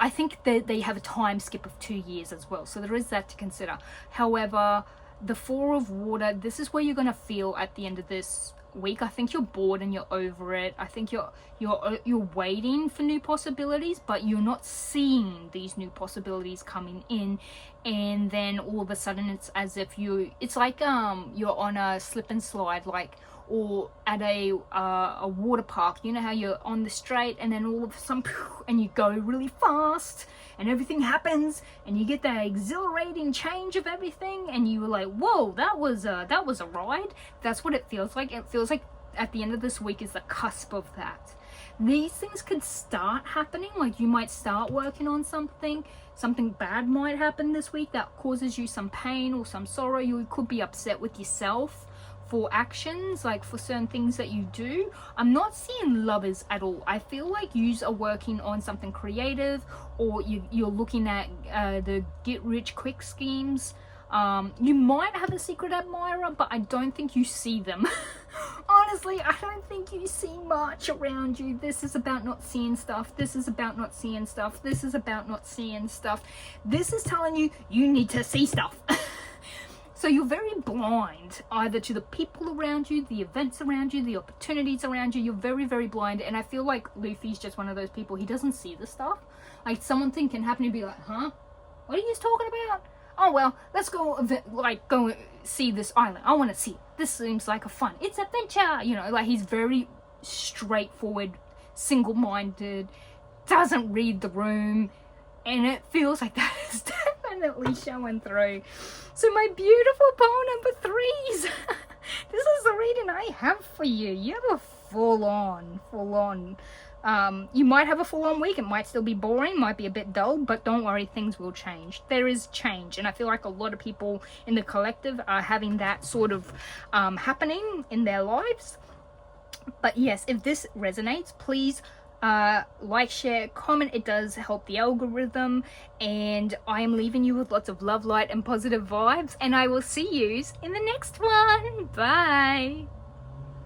I think that they have a time skip of 2 years as well. So there is that to consider. However, the Four of Water, this is where you're going to feel at the end of this week. I think you're bored and you're over it. I think you're waiting for new possibilities, but you're not seeing these new possibilities coming in. And then all of a sudden it's as if it's like you're on a slip and slide, like, or at a water park. You know how you're on the straight and then all of a sudden and you go really fast and everything happens and you get that exhilarating change of everything and you were like, whoa, that was a ride. That's what it feels like. It feels like at the end of this week is the cusp of that. These things could start happening, like you might start working on something bad might happen this week that causes you some pain or some sorrow. You could be upset with yourself for actions, like for certain things that you do. I'm not seeing lovers at all. I feel like you are working on something creative, or you're looking at the get rich quick schemes. You might have a secret admirer, but I don't think you see them. Honestly, I don't think you see much around you. This is about not seeing stuff. This is about not seeing stuff. This is about not seeing stuff. This is telling you you need to see stuff. So you're very blind, either to the people around you, the events around you, the opportunities around you. You're very, very blind. And I feel like Luffy's just one of those people. He doesn't see the stuff. Like something can happen and be like, huh? What are you talking about? Oh, well, let's go see this island. I want to see it. This seems like a fun. It's adventure. You know, like he's very straightforward, single-minded, doesn't read the room. And it feels like that is definitely showing through. So my beautiful poem number 3s. This is the reading I have for you. You have a full on. You might have a full-on week. It might still be boring, might be a bit dull, but don't worry, things will change. There is change, and I feel like a lot of people in the collective are having that sort of happening in their lives. But yes, if this resonates, please like, share, comment. It does help the algorithm, and I am leaving you with lots of love, light, and positive vibes, and I will see you in the next one. Bye.